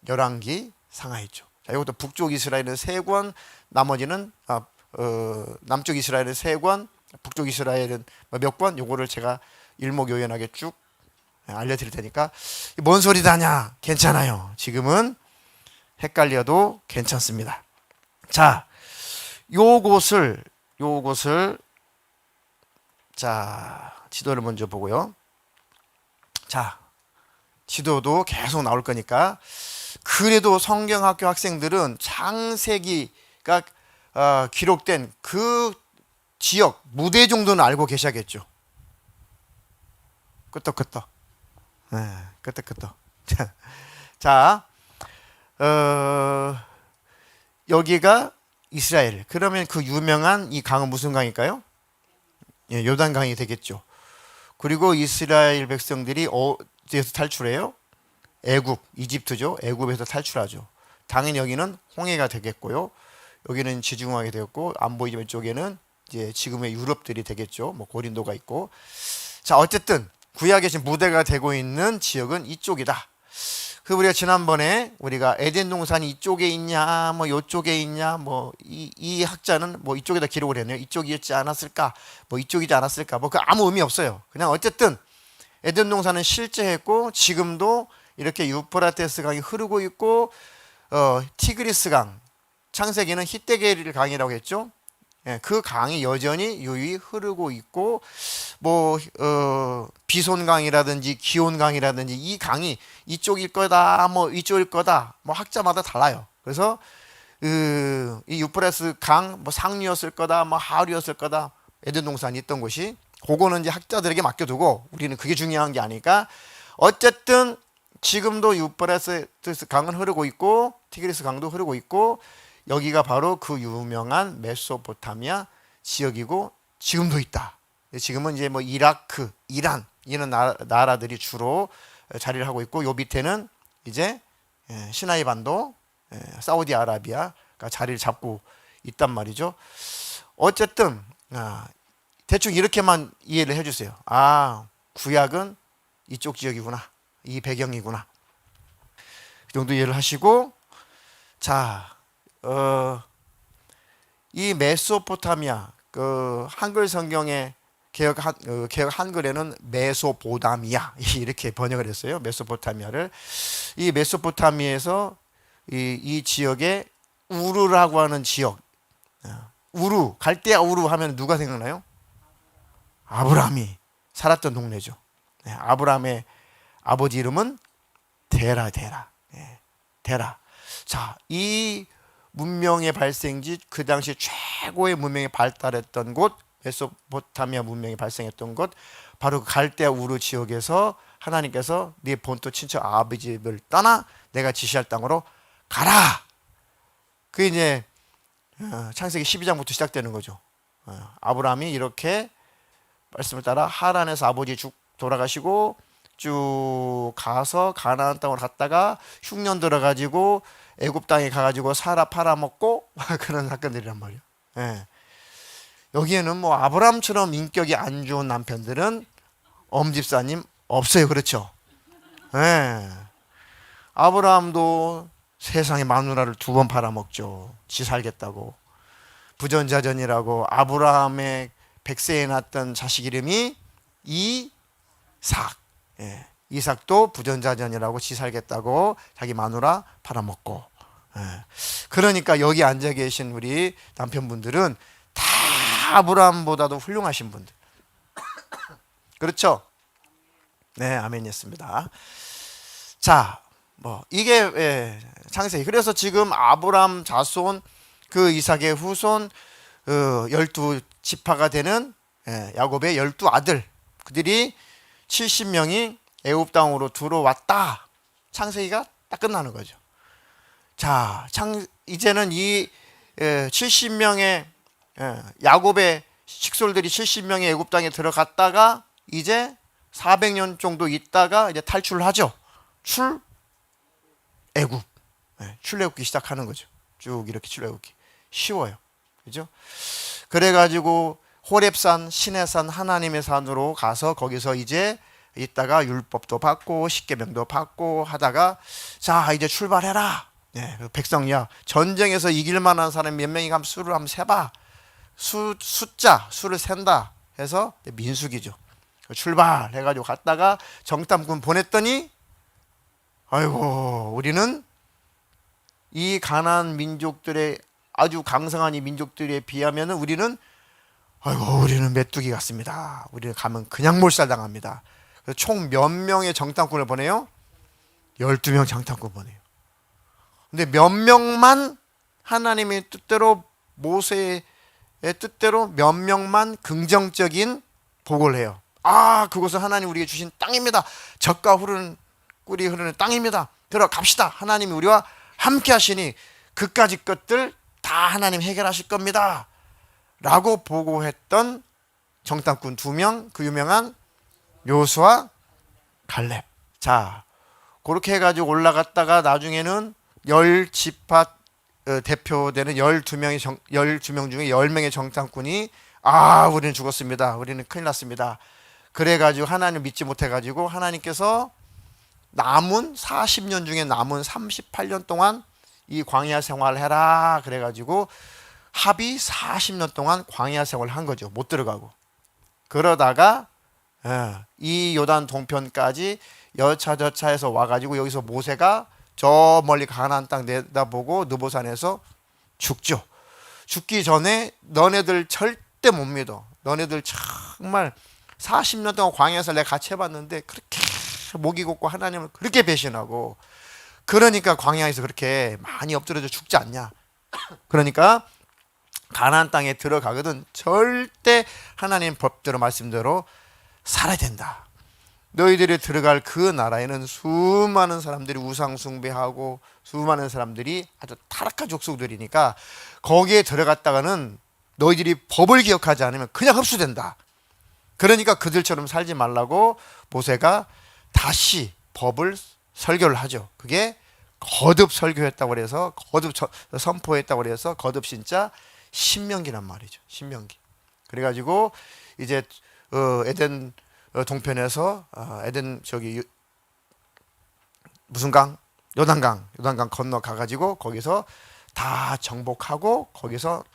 A: 열왕기 상하였죠. 자, 이것도 북쪽 이스라엘은 3권, 나머지는 남쪽 이스라엘은 3권, 북쪽 이스라엘은 몇 권? 요거를 제가 일목요연하게 쭉 알려드릴 테니까 뭔 소리다냐? 괜찮아요. 지금은 헷갈려도 괜찮습니다. 자, 요것을 자, 지도를 먼저 보고요. 자, 지도도 계속 나올 거니까 그래도 성경학교 학생들은 창세기가 기록된 그 지역 무대 정도는 알고 계셔야겠죠. 끄떡끄떡. 끄떡끄떡. 자, 여기가 이스라엘. 그러면 그 유명한 이 강은 무슨 강일까요? 요단강이 되겠죠. 그리고 이스라엘 백성들이 어디에서 탈출해요? 애굽, 이집트죠. 애굽에서 탈출하죠. 당연히 여기는 홍해가 되겠고요. 여기는 지중하게 되었고 안 보이지만 이쪽에는 이제 지금의 유럽들이 되겠죠. 뭐 고린도가 있고. 자, 어쨌든 구약에 지금 무대가 되고 있는 지역은 이쪽이다. 그 우리가 지난번에 우리가 에덴 동산이 이쪽에 있냐, 뭐 이쪽에 있냐, 뭐 이 학자는 뭐 이쪽에다 기록을 했네요. 이쪽이었지 않았을까, 뭐 이쪽이지 않았을까, 뭐 그 아무 의미 없어요. 그냥 어쨌든 에덴 동산은 실제했고 지금도 이렇게 유프라테스 강이 흐르고 있고 티그리스 강, 창세기는 히데겔 강이라고 했죠. 그 강이 여전히 유유히 흐르고 있고 비손강이라든지 기온강이라든지 이 강이 이쪽일 거다 뭐 이쪽일 거다 뭐 학자마다 달라요. 그래서 이 유프라테스 강 뭐 상류였을 거다 뭐 하류였을 거다 에덴 동산이 있던 곳이 그거는 이제 학자들에게 맡겨두고 우리는 그게 중요한 게 아니까 어쨌든 지금도 유프라테스 강은 흐르고 있고 티그리스 강도 흐르고 있고 여기가 바로 그 유명한 메소포타미아 지역이고 지금도 있다. 지금은 이제 뭐 이라크, 이란 이런 나라들이 주로 자리를 하고 있고 요 밑에는 이제 시나이 반도, 사우디아라비아가 자리를 잡고 있단 말이죠. 어쨌든 대충 이렇게만 이해를 해주세요. 구약은 이쪽 지역이구나, 이 배경이구나. 그 정도 이해를 하시고, 자, 이 메소포타미아 그 한글 성경의 개혁 한글에는 메소포다미아 이렇게 번역을 했어요. 메소포타미아를. 이 메소포타미아에서 이 지역에 우르라고 하는 지역, 우루, 갈대아 우루 하면 누가 생각나요? 아브라함이 살았던 동네죠. 아브라함의 아버지 이름은 데라. 데라. 자, 이 문명의 발생지, 그 당시 최고의 문명이 발달했던 곳, 메소포타미아 문명이 발생했던 곳, 바로 갈대아 우르 지역에서 하나님께서 네 본토 친척 아버지 집을 떠나 내가 지시할 땅으로 가라. 그게 이제 창세기 12장부터 시작되는 거죠. 아브라함이 이렇게 말씀을 따라 하란에서 아버지 돌아가시고 쭉 가서 가나안 땅으로 갔다가 흉년 들어가지고 애굽 땅에 가가지고 사라 팔아먹고 그런 사건들이란 말이에요. 여기에는 뭐 아브라함처럼 인격이 안 좋은 남편들은 엄집사님 없어요. 그렇죠? 아브라함도 세상에 마누라를 2번 팔아먹죠. 지 살겠다고. 부전자전이라고. 아브라함의 100세에 낳았던 자식 이름이 이삭. 이삭도 부전자전이라고 지 살겠다고 자기 마누라 팔아먹고. 그러니까 여기 앉아 계신 우리 남편분들은 다 아브라함보다도 훌륭하신 분들. 그렇죠? 네, 아멘이었습니다. 자, 뭐 이게 창세기. 그래서 지금 아브라함 자손, 그 이삭의 후손 12지파가 되는 야곱의 12아들, 그들이 70명이 애굽 땅으로 들어왔다. 창세기가 딱 끝나는 거죠. 자, 이제는 이 70명의 야곱의 식솔들이 70명의 애굽 땅에 들어갔다가 이제 400년 정도 있다가 이제 탈출하죠. 출애굽. 출애굽기 시작하는 거죠. 쭉 이렇게 출애굽기. 쉬워요. 그죠? 그래가지고 호렙산, 시내산, 하나님의 산으로 가서 거기서 이제 있다가 율법도 받고 십계명도 받고 하다가 자, 이제 출발해라. 백성이야. 전쟁에서 이길 만한 사람 몇 명이 가면 수를 한번 세봐. 수를 센다 해서 민수기죠. 출발해가지고 갔다가 정탐꾼 보냈더니 아이고, 우리는 이 가나안 민족들의 아주 강성한 이 민족들에 비하면 우리는 메뚜기 같습니다. 우리는 가면 그냥 몰살당합니다. 그래서 총 몇 명의 정탐꾼을 보내요? 12명 정탐꾼 보내요. 근데 몇 명만 하나님의 뜻대로, 모세의 뜻대로 몇 명만 긍정적인 보고를 해요. 그것은 하나님 우리에게 주신 땅입니다. 젖과 꿀이 흐르는 땅입니다. 들어갑시다. 하나님이 우리와 함께 하시니 그까짓 것들 다 하나님 해결하실 겁니다. 라고 보고했던 정탐꾼 2명, 그 유명한 요수아, 갈렙. 자, 그렇게 해가지고 올라갔다가 나중에는 10지파 대표되는 12명 중에 10명의 정탐꾼이 우리는 죽었습니다. 우리는 큰일 났습니다. 그래가지고 하나님을 믿지 못해가지고 하나님께서 남은 40년 중에 남은 38년 동안 이 광야 생활을 해라. 그래가지고 합의 40년 동안 광야 생활을 한 거죠. 못 들어가고. 그러다가 이 요단 동편까지 여차저차해서 와가지고 여기서 모세가 저 멀리 가나안 땅 내다보고 느보산에서 죽죠. 죽기 전에 너네들 절대 못 믿어. 너네들 정말 40년 동안 광야에서 내가 같이 해봤는데 그렇게 목이 곱고 하나님을 그렇게 배신하고 그러니까 광야에서 그렇게 많이 엎드려져 죽지 않냐. 그러니까 가나안 땅에 들어가거든 절대 하나님 법대로 말씀대로 살아야 된다. 너희들이 들어갈 그 나라에는 수많은 사람들이 우상 숭배하고 수많은 사람들이 아주 타락한 족속들이니까 거기에 들어갔다가는 너희들이 법을 기억하지 않으면 그냥 흡수된다. 그러니까 그들처럼 살지 말라고 모세가 다시 법을 설교를 하죠. 그게 거듭 설교했다고 그래서 거듭 선포했다고 그래서 거듭 신자 신명기란 말이죠. 신명기. 그래가지고 이제 에덴 동편에서 에덴 저기 무슨 강? 요단강 건너 가가지고 거기서 다 정복하고 거기서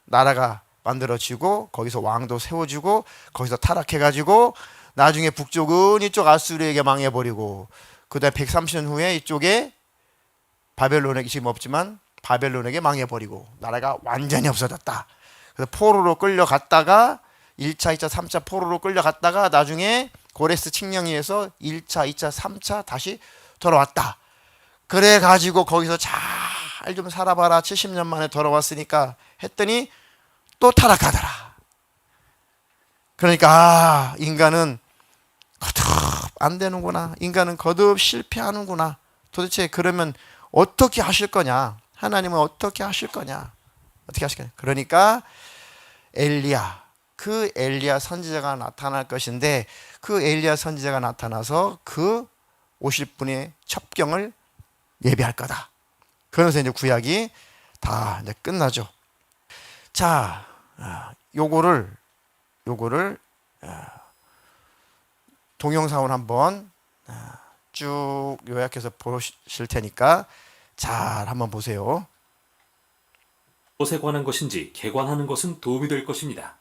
A: 나라가 만들어지고 거기서 왕도 세워지고 거기서 타락해가지고 나중에 북쪽은 이쪽 아수르에게 망해버리고 그다음에 130년 후에 이쪽에 바벨론에게 지금 없지만 바벨론에게 망해버리고 나라가 완전히 없어졌다. 그래서 포로로 끌려갔다가 1차, 2차, 3차 포로로 끌려갔다가 나중에 고레스 칙령에서 1차, 2차, 3차 다시 돌아왔다. 그래가지고 거기서 잘 좀 살아봐라. 70년 만에 돌아왔으니까 했더니 또 타락하더라. 그러니까 인간은 거듭 안 되는구나. 인간은 거듭 실패하는구나. 도대체 그러면 어떻게 하실 거냐? 하나님은 어떻게 하실 거냐? 어떻게 하실 거냐? 그러니까 엘리야, 그 엘리야 선지자가 나타날 것인데 그 엘리야 선지자가 나타나서 그 오실 분의 첩경을 예비할 거다. 그러면서 이제 구약이 다 이제 끝나죠. 자, 요거를 동영상을 한번 쭉 요약해서 보실 테니까 잘 한번 보세요.
B: 무엇에 관한 것인지 개관하는 것은 도움이 될 것입니다.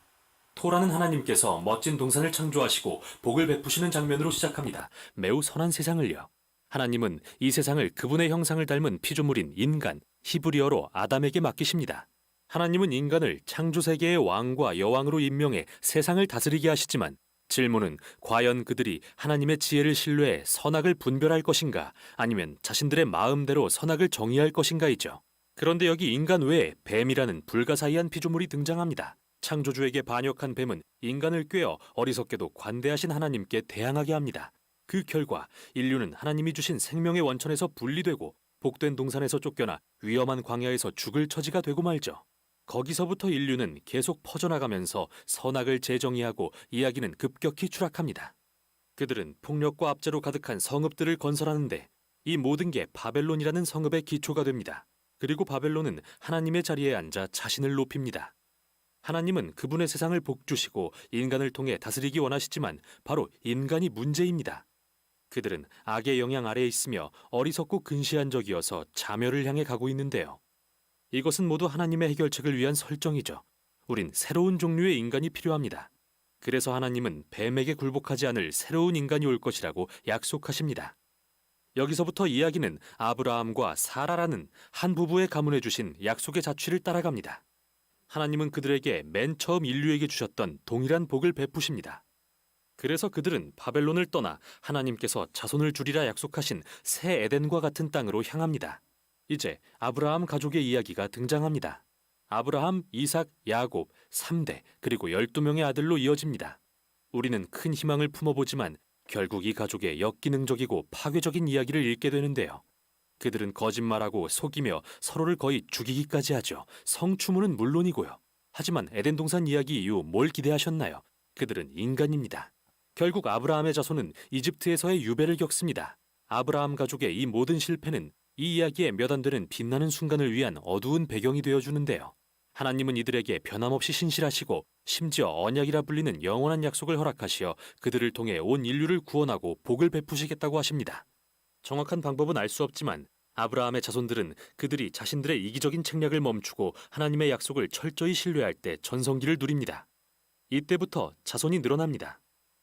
B: 토라는 하나님께서 멋진 동산을 창조하시고 복을 베푸시는 장면으로 시작합니다. 매우 선한 세상을요. 하나님은 이 세상을 그분의 형상을 닮은 피조물인 인간, 히브리어로 아담에게 맡기십니다. 하나님은 인간을 창조세계의 왕과 여왕으로 임명해 세상을 다스리게 하시지만 질문은 과연 그들이 하나님의 지혜를 신뢰해 선악을 분별할 것인가 아니면 자신들의 마음대로 선악을 정의할 것인가이죠. 그런데 여기 인간 외에 뱀이라는 불가사의한 피조물이 등장합니다. 창조주에게 반역한 뱀은 인간을 꾀어 어리석게도 관대하신 하나님께 대항하게 합니다. 그 결과 인류는 하나님이 주신 생명의 원천에서 분리되고 복된 동산에서 쫓겨나 위험한 광야에서 죽을 처지가 되고 말죠. 거기서부터 인류는 계속 퍼져나가면서 선악을 재정의하고 이야기는 급격히 추락합니다. 그들은 폭력과 압제로 가득한 성읍들을 건설하는데 이 모든 게 바벨론이라는 성읍의 기초가 됩니다. 그리고 바벨론은 하나님의 자리에 앉아 자신을 높입니다. 하나님은 그분의 세상을 복주시고 인간을 통해 다스리기 원하시지만 바로 인간이 문제입니다. 그들은 악의 영향 아래에 있으며 어리석고 근시한 적이어서 자멸을 향해 가고 있는데요. 이것은 모두 하나님의 해결책을 위한 설정이죠. 우린 새로운 종류의 인간이 필요합니다. 그래서 하나님은 뱀에게 굴복하지 않을 새로운 인간이 올 것이라고 약속하십니다. 여기서부터 이야기는 아브라함과 사라라는 한 부부의 가문해 주신 약속의 자취를 따라갑니다. 하나님은 그들에게 맨 처음 인류에게 주셨던 동일한 복을 베푸십니다. 그래서 그들은 바벨론을 떠나 하나님께서 자손을 주리라 약속하신 새 에덴과 같은 땅으로 향합니다. 이제 아브라함 가족의 이야기가 등장합니다. 아브라함, 이삭, 야곱 3대 그리고 12명의 아들로 이어집니다. 우리는 큰 희망을 품어보지만 결국 이 가족의 역기능적이고 파괴적인 이야기를 읽게 되는데요. 그들은 거짓말하고 속이며 서로를 거의 죽이기까지 하죠. 성추문은 물론이고요. 하지만 에덴 동산 이야기 이후 뭘 기대하셨나요? 그들은 인간입니다. 결국 아브라함의 자손은 이집트에서의 유배를 겪습니다. 아브라함 가족의 이 모든 실패는 이 이야기의 몇 안 되는 빛나는 순간을 위한 어두운 배경이 되어주는데요. 하나님은 이들에게 변함없이 신실하시고 심지어 언약이라 불리는 영원한 약속을 허락하시어 그들을 통해 온 인류를 구원하고 복을 베푸시겠다고 하십니다. 정확한 방법은 알 수 없지만 아브라함의 자손들은 그들이 자신들의 이기적인 책략을 멈추고 하나님의 약속을 철저히 신뢰할 때 전성기를 누립니다. 이때부터 자손이 늘어납니다.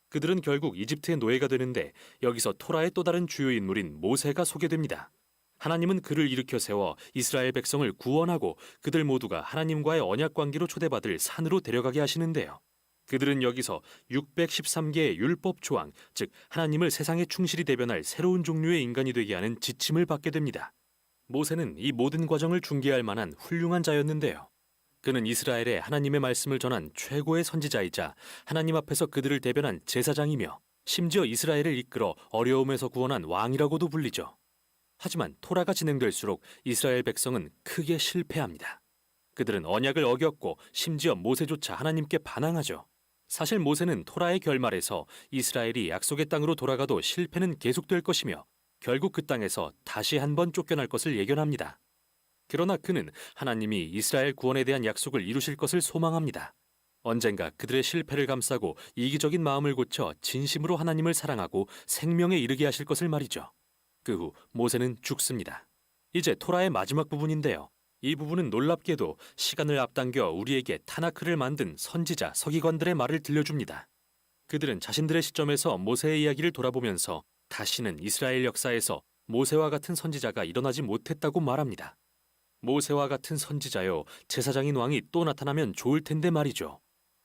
B: 그들은 결국 이집트의 노예가 되는데 여기서 토라의 또 다른 주요 인물인 모세가 소개됩니다. 하나님은 그를 일으켜 세워 이스라엘 백성을 구원하고 그들 모두가 하나님과의 언약 관계로 초대받을 산으로 데려가게 하시는데요. 그들은 여기서 613개의 율법 조항, 즉 하나님을 세상에 충실히 대변할 새로운 종류의 인간이 되게 하는 지침을 받게 됩니다. 모세는 이 모든 과정을 중개할 만한 훌륭한 자였는데요. 그는 이스라엘에 하나님의 말씀을 전한 최고의 선지자이자 하나님 앞에서 그들을 대변한 제사장이며 심지어 이스라엘을 이끌어 어려움에서 구원한 왕이라고도 불리죠. 하지만 토라가 진행될수록 이스라엘 백성은 크게 실패합니다. 그들은 언약을 어겼고 심지어 모세조차 하나님께 반항하죠. 사실 모세는 토라의 결말에서 이스라엘이 약속의 땅으로 돌아가도 실패는 계속될 것이며 결국 그 땅에서 다시 한번 쫓겨날 것을 예견합니다. 그러나 그는 하나님이 이스라엘 구원에 대한 약속을 이루실 것을 소망합니다. 언젠가 그들의 실패를 감싸고 이기적인 마음을 고쳐 진심으로 하나님을 사랑하고 생명에 이르게 하실 것을 말이죠. 그 후 모세는 죽습니다. 이제 토라의 마지막 부분인데요. 이 부분은 놀랍게도 시간을 앞당겨 우리에게 타나크를 만든 선지자, 서기관들의 말을 들려줍니다. 그들은 자신들의 시점에서 모세의 이야기를 돌아보면서 다시는 이스라엘 역사에서 모세와 같은 선지자가 일어나지 못했다고 말합니다. 모세와 같은 선지자요, 제사장인 왕이 또 나타나면 좋을 텐데 말이죠.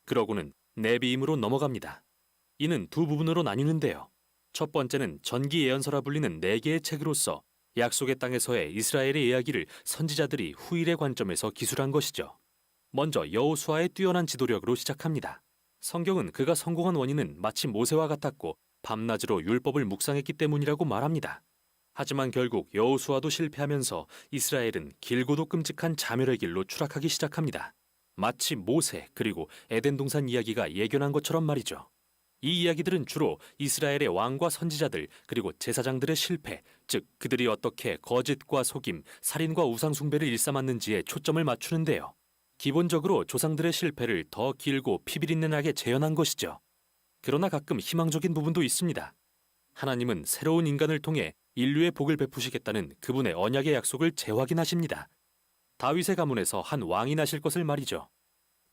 B: 그러고는 네비임으로 넘어갑니다. 이는 두 부분으로 나뉘는데요. 첫 번째는 전기 예언서라 불리는 4개의 책으로서 약속의 땅에서의 이스라엘의 이야기를 선지자들이 후일의 관점에서 기술한 것이죠. 먼저 여호수아의 뛰어난 지도력으로 시작합니다. 성경은 그가 성공한 원인은 마치 모세와 같았고 밤낮으로 율법을 묵상했기 때문이라고 말합니다. 하지만 결국 여호수아도 실패하면서 이스라엘은 길고도 끔찍한 자멸의 길로 추락하기 시작합니다. 마치 모세 그리고 에덴 동산 이야기가 예견한 것처럼 말이죠. 이 이야기들은 주로 이스라엘의 왕과 선지자들 그리고 제사장들의 실패, 즉 그들이 어떻게 거짓과 속임, 살인과 우상 숭배를 일삼았는지에 초점을 맞추는데요. 기본적으로 조상들의 실패를 더 길고 피비린내나게 재현한 것이죠. 그러나 가끔 희망적인 부분도 있습니다. 하나님은 새로운 인간을 통해 인류의 복을 베푸시겠다는 그분의 언약의 약속을 재확인하십니다. 다윗의 가문에서 한 왕이 나실 것을 말이죠.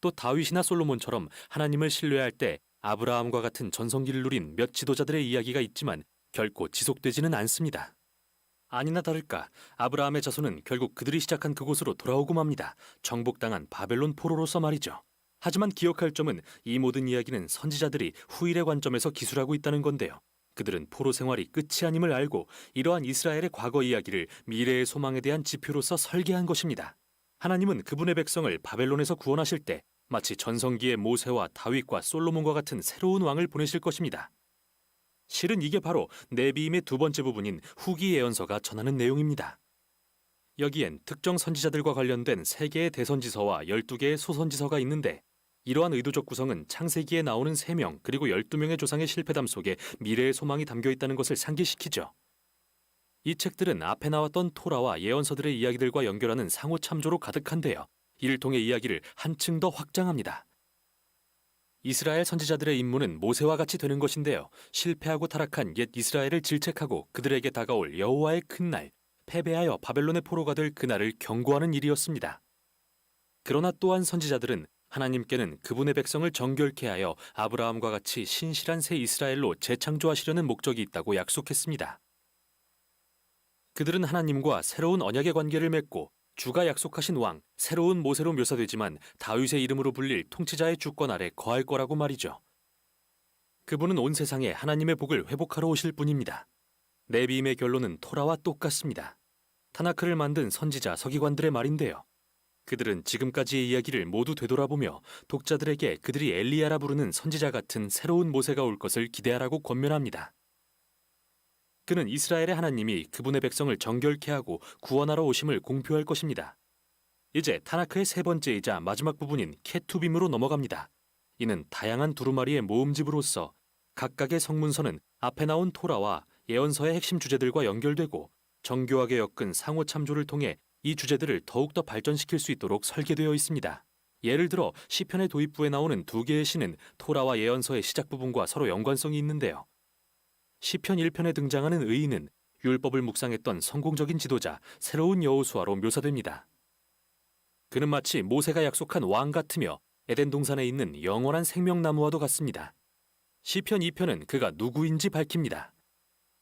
B: 또 다윗이나 솔로몬처럼 하나님을 신뢰할 때 아브라함과 같은 전성기를 누린 몇 지도자들의 이야기가 있지만 결코 지속되지는 않습니다. 아니나 다를까 아브라함의 자손은 결국 그들이 시작한 그곳으로 돌아오고 맙니다. 정복당한 바벨론 포로로서 말이죠. 하지만 기억할 점은 이 모든 이야기는 선지자들이 후일의 관점에서 기술하고 있다는 건데요. 그들은 포로 생활이 끝이 아님을 알고 이러한 이스라엘의 과거 이야기를 미래의 소망에 대한 지표로서 설계한 것입니다. 하나님은 그분의 백성을 바벨론에서 구원하실 때 마치 전성기의 모세와 다윗과 솔로몬과 같은 새로운 왕을 보내실 것입니다. 실은 이게 바로 네비임의 두 번째 부분인 후기 예언서가 전하는 내용입니다. 여기엔 특정 선지자들과 관련된 3개의 대선지서와 12개의 소선지서가 있는데 이러한 의도적 구성은 창세기에 나오는 3명 그리고 12명의 조상의 실패담 속에 미래의 소망이 담겨 있다는 것을 상기시키죠. 이 책들은 앞에 나왔던 토라와 예언서들의 이야기들과 연결하는 상호 참조로 가득한데요. 이를 통해 이야기를 한층 더 확장합니다. 이스라엘 선지자들의 임무는 모세와 같이 되는 것인데요. 실패하고 타락한 옛 이스라엘을 질책하고 그들에게 다가올 여호와의 큰 날, 패배하여 바벨론의 포로가 될 그날을 경고하는 일이었습니다. 그러나 또한 선지자들은 하나님께는 그분의 백성을 정결케 하여 아브라함과 같이 신실한 새 이스라엘로 재창조하시려는 목적이 있다고 약속했습니다. 그들은 하나님과 새로운 언약의 관계를 맺고 주가 약속하신 왕, 새로운 모세로 묘사되지만 다윗의 이름으로 불릴 통치자의 주권 아래 거할 거라고 말이죠. 그분은 온 세상에 하나님의 복을 회복하러 오실 분입니다. 네비임의 결론은 토라와 똑같습니다. 타나크를 만든 선지자, 서기관들의 말인데요. 그들은 지금까지의 이야기를 모두 되돌아보며 독자들에게 그들이 엘리야라 부르는 선지자 같은 새로운 모세가 올 것을 기대하라고 권면합니다. 그는 이스라엘의 하나님이 그분의 백성을 정결케 하고 구원하러 오심을 공표할 것입니다. 이제 타나크의 세 번째이자 마지막 부분인 케투빔으로 넘어갑니다. 이는 다양한 두루마리의 모음집으로서 각각의 성문서는 앞에 나온 토라와 예언서의 핵심 주제들과 연결되고 정교하게 엮은 상호 참조를 통해 이 주제들을 더욱더 발전시킬 수 있도록 설계되어 있습니다. 예를 들어 시편의 도입부에 나오는 2개의 시는 토라와 예언서의 시작 부분과 서로 연관성이 있는데요. 시편 1편에 등장하는 의인은 율법을 묵상했던 성공적인 지도자, 새로운 여호수아로 묘사됩니다. 그는 마치 모세가 약속한 왕 같으며 에덴 동산에 있는 영원한 생명나무와도 같습니다. 시편 2편은 그가 누구인지 밝힙니다.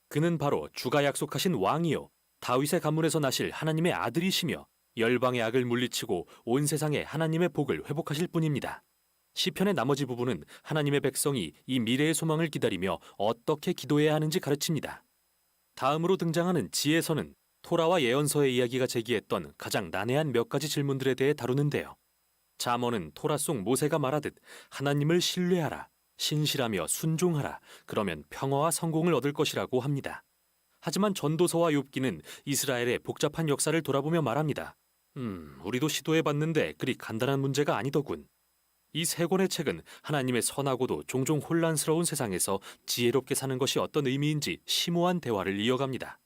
B: 그는 바로 주가 약속하신 왕이요 다윗의 가문에서 나실 하나님의 아들이시며 열방의 악을 물리치고 온 세상에 하나님의 복을 회복하실 분입니다. 시편의 나머지 부분은 하나님의 백성이 이 미래의 소망을 기다리며 어떻게 기도해야 하는지 가르칩니다. 다음으로 등장하는 지혜서는 토라와 예언서의 이야기가 제기했던 가장 난해한 몇 가지 질문들에 대해 다루는데요. 잠언은 토라 속 모세가 말하듯 하나님을 신뢰하라, 신실하며 순종하라. 그러면 평화와 성공을 얻을 것이라고 합니다. 하지만 전도서와 욥기는 이스라엘의 복잡한 역사를 돌아보며 말합니다. 우리도 시도해봤는데 그리 간단한 문제가 아니더군. 이 세 권의 책은 하나님의 선하고도 종종 혼란스러운 세상에서 지혜롭게 사는 것이 어떤 의미인지 심오한 대화를 이어갑니다.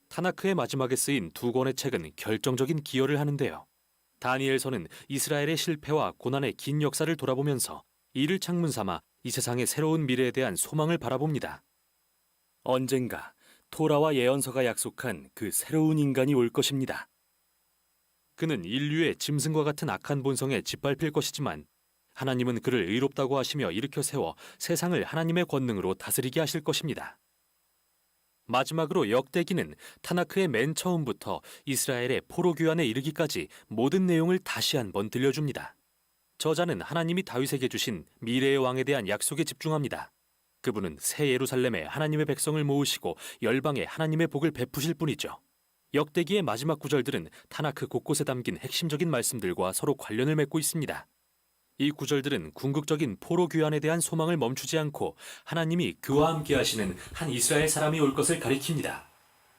B: 타나크의 마지막에 쓰인 두 권의 책은 결정적인 기여를 하는데요. 다니엘서는 이스라엘의 실패와 고난의 긴 역사를 돌아보면서 이를 창문 삼아 이 세상의 새로운 미래에 대한 소망을 바라봅니다. 언젠가 토라와 예언서가 약속한 그 새로운 인간이 올 것입니다. 그는 인류의 짐승과 같은 악한 본성에 짓밟힐 것이지만 하나님은 그를 의롭다고 하시며 일으켜 세워 세상을 하나님의 권능으로 다스리게 하실 것입니다. 마지막으로 역대기는 타나크의 맨 처음부터 이스라엘의 포로 귀환에 이르기까지 모든 내용을 다시 한번 들려줍니다. 저자는 하나님이 다윗에게 주신 미래의 왕에 대한 약속에 집중합니다. 그분은 새 예루살렘에 하나님의 백성을 모으시고 열방에 하나님의 복을 베푸실 분이죠. 역대기의 마지막 구절들은 타나크 곳곳에 담긴 핵심적인 말씀들과 서로 관련을 맺고 있습니다. 이 구절들은 궁극적인 포로 귀환에 대한 소망을 멈추지 않고 하나님이 그와 함께 하시는 한 이스라엘 사람이 올 것을 가리킵니다.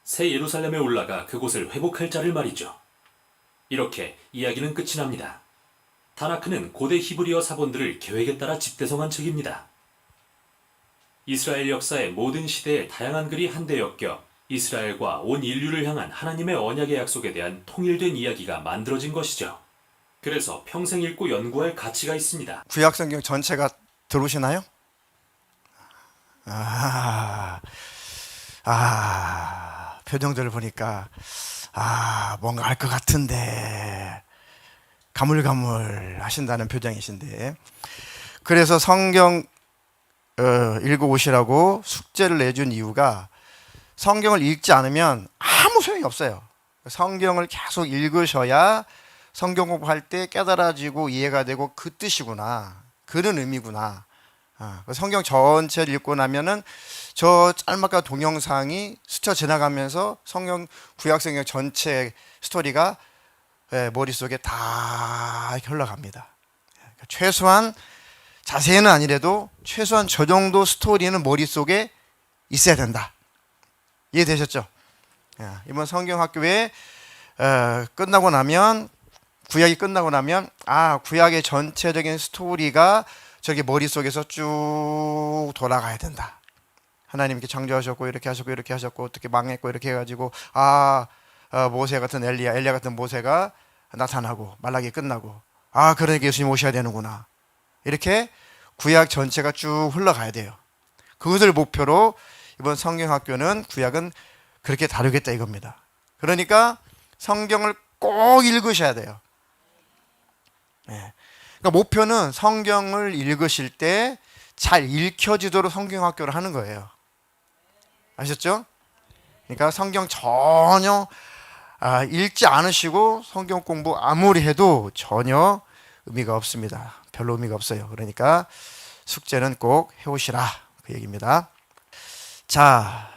B: 새 예루살렘에 올라가 그곳을 회복할 자를 말이죠. 이렇게 이야기는 끝이 납니다. 타나크는 고대 히브리어 사본들을 계획에 따라 집대성한 책입니다. 이스라엘 역사의 모든 시대의 다양한 글이 한데 엮여 이스라엘과 온 인류를 향한 하나님의 언약의 약속에 대한 통일된 이야기가 만들어진 것이죠. 그래서 평생 읽고 연구할 가치가 있습니다.
A: 구약 성경 전체가 들어오시나요? 표정들을 보니까 뭔가 알 것 같은데 가물가물 하신다는 표정이신데, 그래서 성경 읽어오시라고 숙제를 내준 이유가 성경을 읽지 않으면 아무 소용이 없어요. 성경을 계속 읽으셔야 성경 공부할 때 깨달아지고 이해가 되고 그 뜻이구나, 그런 의미구나. 성경 전체를 읽고 나면은 저 짤막한 동영상이 스쳐 지나가면서 성경 구약 성경 전체 스토리가 머릿속에 다 흘러갑니다. 최소한 자세히는 아니래도 최소한 저 정도 스토리는 머릿속에 있어야 된다. 이해되셨죠? 이번 성경학교에 끝나고 나면, 구약이 끝나고 나면 구약의 전체적인 스토리가 저기 머릿속에서 쭉 돌아가야 된다. 하나님께 창조하셨고 이렇게 하셨고 이렇게 하셨고 어떻게 망했고 이렇게 해가지고 모세 같은 엘리야 같은 모세가 나타나고 말라기 끝나고 그러니까 예수님 오셔야 되는구나. 이렇게 구약 전체가 쭉 흘러가야 돼요. 그것을 목표로 이번 성경학교는 구약은 그렇게 다루겠다 이겁니다. 그러니까 성경을 꼭 읽으셔야 돼요. 그러니까 목표는 성경을 읽으실 때 잘 읽혀지도록 성경학교를 하는 거예요. 아셨죠? 그러니까 성경 전혀 읽지 않으시고 성경 공부 아무리 해도 전혀 의미가 없습니다. 별로 의미가 없어요. 그러니까 숙제는 꼭 해오시라, 그 얘기입니다. 자,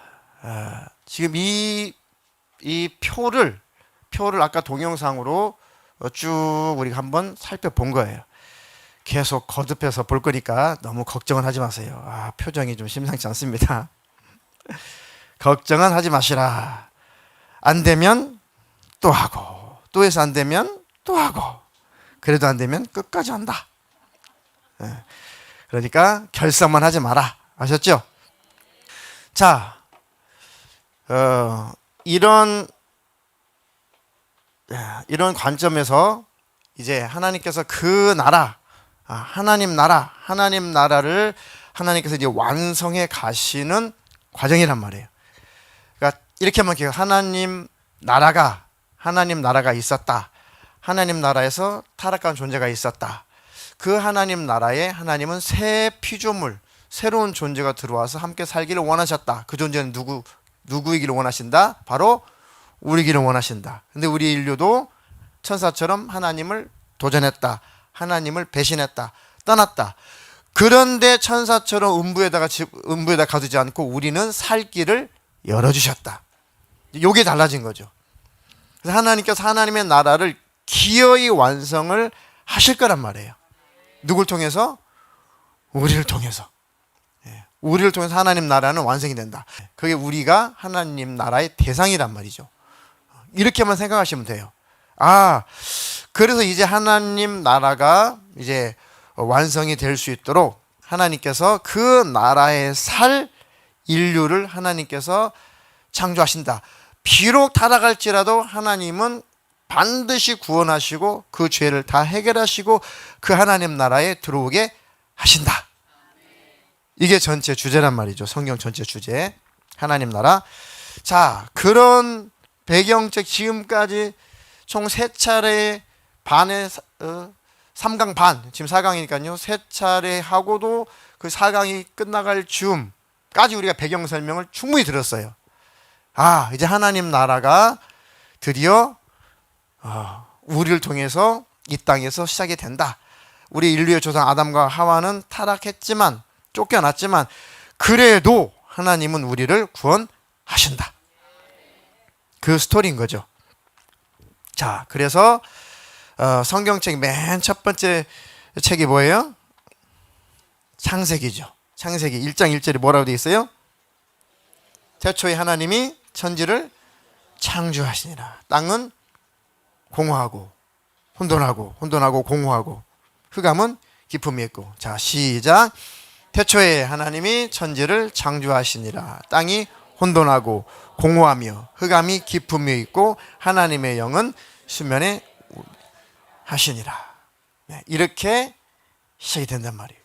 A: 지금 이 표를 아까 동영상으로 쭉 우리가 한번 살펴본 거예요. 계속 거듭해서 볼 거니까 너무 걱정은 하지 마세요. 표정이 좀 심상치 않습니다. 걱정은 하지 마시라. 안 되면 또 하고, 또 해서 안 되면 또 하고, 그래도 안 되면 끝까지 한다. 그러니까 결석만 하지 마라. 아셨죠? 자, 이런 관점에서 이제 하나님께서 그 나라, 하나님 나라를 하나님께서 이제 완성해 가시는 과정이란 말이에요. 그러니까 이렇게만 기억. 하나님 나라가 있었다. 하나님 나라에서 타락한 존재가 있었다. 그 하나님 나라에 하나님은 새 피조물, 새로운 존재가 들어와서 함께 살기를 원하셨다. 그 존재는 누구이기를 원하신다? 바로 우리기를 원하신다. 근데 우리 인류도 천사처럼 하나님을 도전했다. 하나님을 배신했다. 떠났다. 그런데 천사처럼 음부에다 가두지 않고 우리는 살 길을 열어주셨다. 이게 달라진 거죠. 그래서 하나님께서 하나님의 나라를 기어이 완성을 하실 거란 말이에요. 누굴 통해서? 우리를 통해서. 우리를 통해서 하나님 나라는 완성이 된다. 그게 우리가 하나님 나라의 대상이란 말이죠. 이렇게만 생각하시면 돼요. 그래서 이제 하나님 나라가 이제 완성이 될 수 있도록 하나님께서 그 나라에 살 인류를 하나님께서 창조하신다. 비록 타락할지라도 하나님은 반드시 구원하시고 그 죄를 다 해결하시고 그 하나님 나라에 들어오게 하신다. 이게 전체 주제란 말이죠. 성경 전체 주제. 하나님 나라. 자, 그런 배경책 지금까지 총 3차례 반에 3강 반, 지금 4강이니까요. 3차례 하고도 그 4강이 끝나갈 즈음까지 우리가 배경 설명을 충분히 들었어요. 이제 하나님 나라가 드디어 우리를 통해서 이 땅에서 시작이 된다. 우리 인류의 조상 아담과 하와는 타락했지만 쫓겨났지만 그래도 하나님은 우리를 구원하신다. 그 스토리인 거죠. 자, 그래서 성경책 맨 첫 번째 책이 뭐예요? 창세기죠. 창세기 1장 1절에 뭐라고 되어 있어요? 태초에 하나님이 천지를 창조하시니라. 땅은 공허하고 혼돈하고 공허하고 흑암은 깊음이 있고. 자, 시작. 태초에 하나님이 천지를 창조하시니라. 땅이 혼돈하고 공허하며 흑암이 깊음이 있고 하나님의 영은 수면에 하시니라. 이렇게 시작이 된단 말이에요.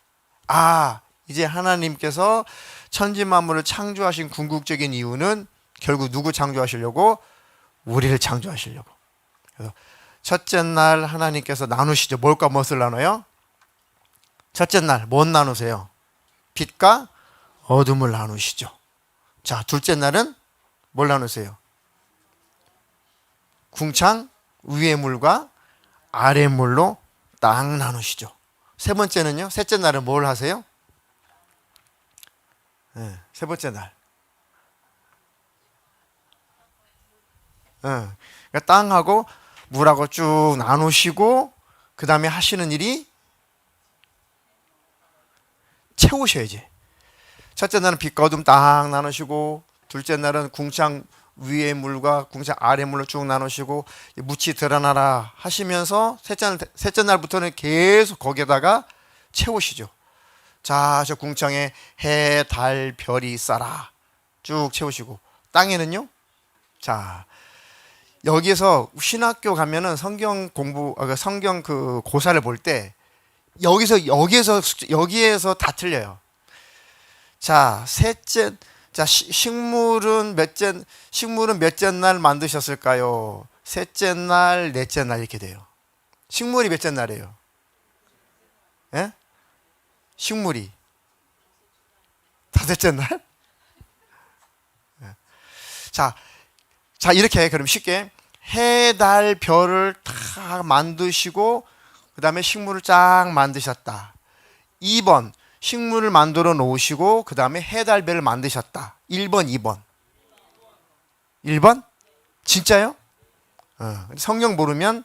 A: 이제 하나님께서 천지 만물을 창조하신 궁극적인 이유는 결국 누구 창조하시려고? 우리를 창조하시려고. 그래서 첫째 날 하나님께서 나누시죠. 뭘까 무엇을 나눠요? 첫째 날 뭘 나누세요? 빛과 어둠을 나누시죠. 자, 둘째 날은 뭘 나누세요? 궁창 위의 물과 아래 물로 딱 나누시죠. 세 번째는요? 셋째 날은 뭘 하세요? 세 번째 날. 그러니까 땅하고 물하고 쭉 나누시고 그 다음에 하시는 일이 채우셔야지. 첫째 날은 빛과 어둠 딱 나누시고 둘째 날은 궁창 위의 물과 궁창 아래 물로 쭉 나누시고 묻히 드러나라 하시면서 셋째 날부터는 계속 거기에다가 채우시죠. 자, 저 궁창에 해, 달, 별이 있어라 쭉 채우시고 땅에는요. 자, 여기에서 신학교 가면은 성경 공부, 성경 그 고사를 볼 때 여기에서 다 틀려요. 자, 식물은 몇째 날 만드셨을까요? 셋째 날, 넷째 날 이렇게 돼요. 식물이 몇째 날이에요? 예? 식물이 다섯째 날? 자, 이렇게 그럼 쉽게 해, 달, 별을 다 만드시고 그 다음에 식물을 쫙 만드셨다. 2번 식물을 만들어 놓으시고 그 다음에 해, 달, 별을 만드셨다. 1번, 2번. 1번? 진짜요? 성경 모르면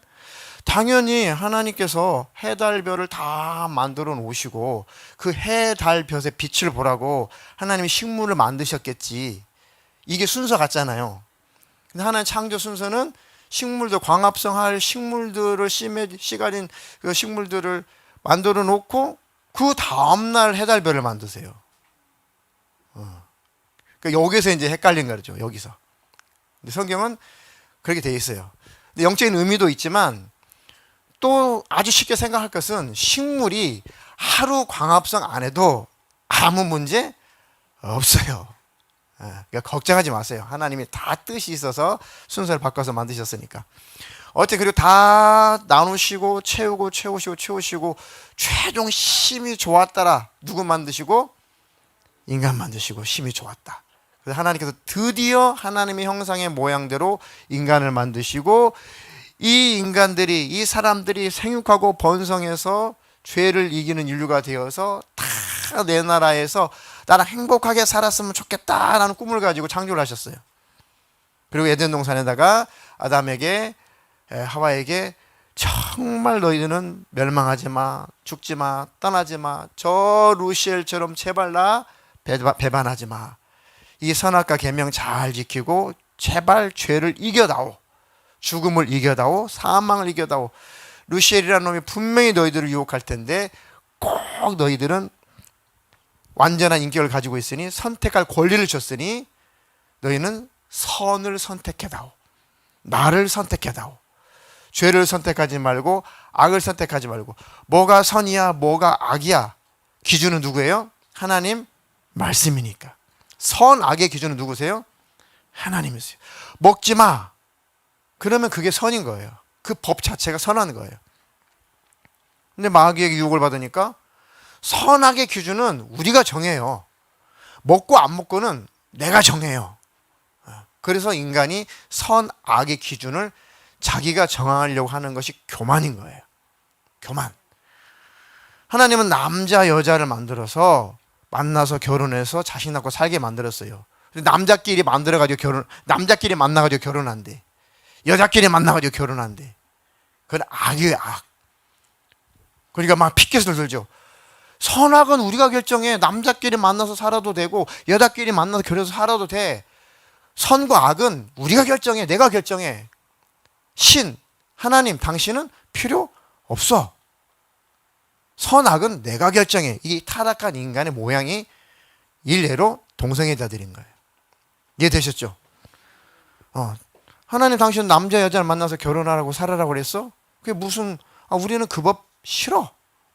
A: 당연히 하나님께서 해, 달, 별을 다 만들어 놓으시고 그 해, 달, 별의 빛을 보라고 하나님이 식물을 만드셨겠지. 이게 순서 같잖아요. 근데 하나님 창조 순서는 식물들, 광합성할 식물들을 씨가린 그 식물들을 만들어 놓고 그 다음날 해, 달, 별을 만드세요. 그러니까 여기서 이제 헷갈린 거죠. 여기서. 근데 성경은 그렇게 돼 있어요. 근데 영적인 의미도 있지만 또 아주 쉽게 생각할 것은 식물이 하루 광합성 안 해도 아무 문제 없어요. 그러니까 걱정하지 마세요. 하나님이 다 뜻이 있어서 순서를 바꿔서 만드셨으니까. 그리고 다 나누시고 채우시고 최종 힘이 좋았더라. 누구 만드시고? 인간 만드시고 힘이 좋았다. 그래서 하나님께서 드디어 하나님의 형상의 모양대로 인간을 만드시고 이 사람들이 생육하고 번성해서 죄를 이기는 인류가 되어서 다 내 나라에서 나랑 행복하게 살았으면 좋겠다라는 꿈을 가지고 창조를 하셨어요. 그리고 에덴 동산에다가 아담에게 하와에게 정말 너희들은 멸망하지 마, 죽지 마, 떠나지 마. 저 루시엘처럼 제발 나 배반하지 마. 이 선악과 계명 잘 지키고 제발 죄를 이겨다오. 죽음을 이겨다오. 사망을 이겨다오. 루시엘이라는 놈이 분명히 너희들을 유혹할 텐데 꼭 너희들은 완전한 인격을 가지고 있으니 선택할 권리를 줬으니 너희는 선을 선택해다오. 나를 선택해다오. 죄를 선택하지 말고 악을 선택하지 말고. 뭐가 선이야 뭐가 악이야 기준은 누구예요? 하나님 말씀이니까. 선 악의 기준은 누구세요? 하나님이세요. 먹지 마. 그러면 그게 선인 거예요. 그 법 자체가 선한 거예요. 근데 마귀에게 유혹을 받으니까 선악의 기준은 우리가 정해요. 먹고 안 먹고는 내가 정해요. 그래서 인간이 선악의 기준을 자기가 정하려고 하는 것이 교만인 거예요. 교만. 하나님은 남자 여자를 만들어서 만나서 결혼해서 자식 낳고 살게 만들었어요. 남자끼리 만들어가지고 남자끼리 만나가지고 결혼한대. 여자끼리 만나가지고 결혼한대. 그건 악이에요, 악. 그러니까 막 피켓을 들죠. 선악은 우리가 결정해. 남자끼리 만나서 살아도 되고 여자끼리 만나서 결혼해서 살아도 돼. 선과 악은 우리가 결정해. 내가 결정해. 신, 하나님, 당신은 필요 없어. 선악은 내가 결정해. 이 타락한 인간의 모양이 일례로 동성애자들인 거예요. 이해되셨죠? 하나님 당신은 남자 여자를 만나서 결혼하라고 살아라고 그랬어? 그게 무슨 우리는 그 법 싫어.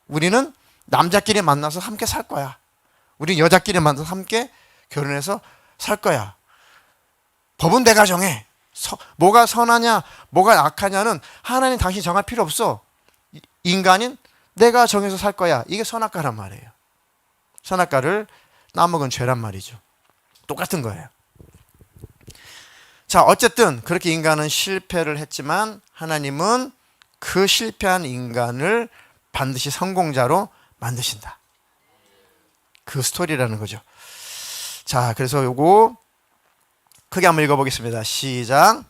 A: 우리는 남자끼리 만나서 함께 살 거야. 우리는 여자끼리 만나서 함께 결혼해서 살 거야. 법은 내가 정해. 뭐가 선하냐 뭐가 악하냐는 하나님 당신이 정할 필요 없어. 인간인 내가 정해서 살 거야. 이게 선악과란 말이에요. 선악과를 따먹은 죄란 말이죠. 똑같은 거예요. 자, 어쨌든 그렇게 인간은 실패를 했지만 하나님은 그 실패한 인간을 반드시 성공자로 만드신다. 그 스토리라는 거죠. 자, 그래서 요거 크게 한번 읽어보겠습니다. 시작.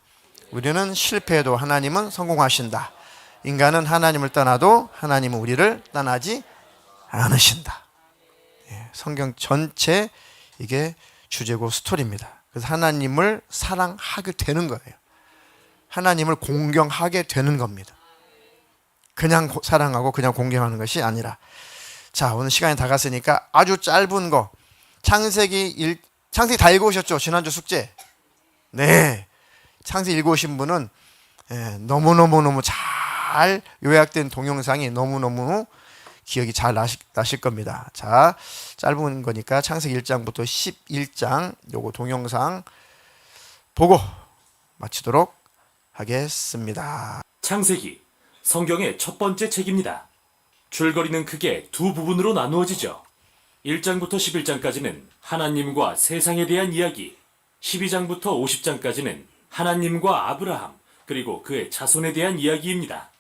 A: 우리는 실패해도 하나님은 성공하신다. 인간은 하나님을 떠나도 하나님은 우리를 떠나지 않으신다. 성경 전체 이게 주제고 스토리입니다. 그래서 하나님을 사랑하게 되는 거예요. 하나님을 공경하게 되는 겁니다. 그냥 사랑하고 그냥 공경하는 것이 아니라. 자, 오늘 시간이 다 갔으니까 아주 짧은 거. 창세기 다 읽어오셨죠? 지난주 숙제. 네. 창세기 읽어오신 분은 너무너무 잘 요약된 동영상이 너무너무 기억이 잘 나실 겁니다. 자, 짧은 거니까 창세기 1장부터 11장 요거 동영상 보고 마치도록 하겠습니다.
B: 창세기, 성경의 첫 번째 책입니다. 줄거리는 크게 두 부분으로 나누어지죠. 1장부터 11장까지는 하나님과 세상에 대한 이야기, 12장부터 50장까지는 하나님과 아브라함 그리고 그의 자손에 대한 이야기입니다.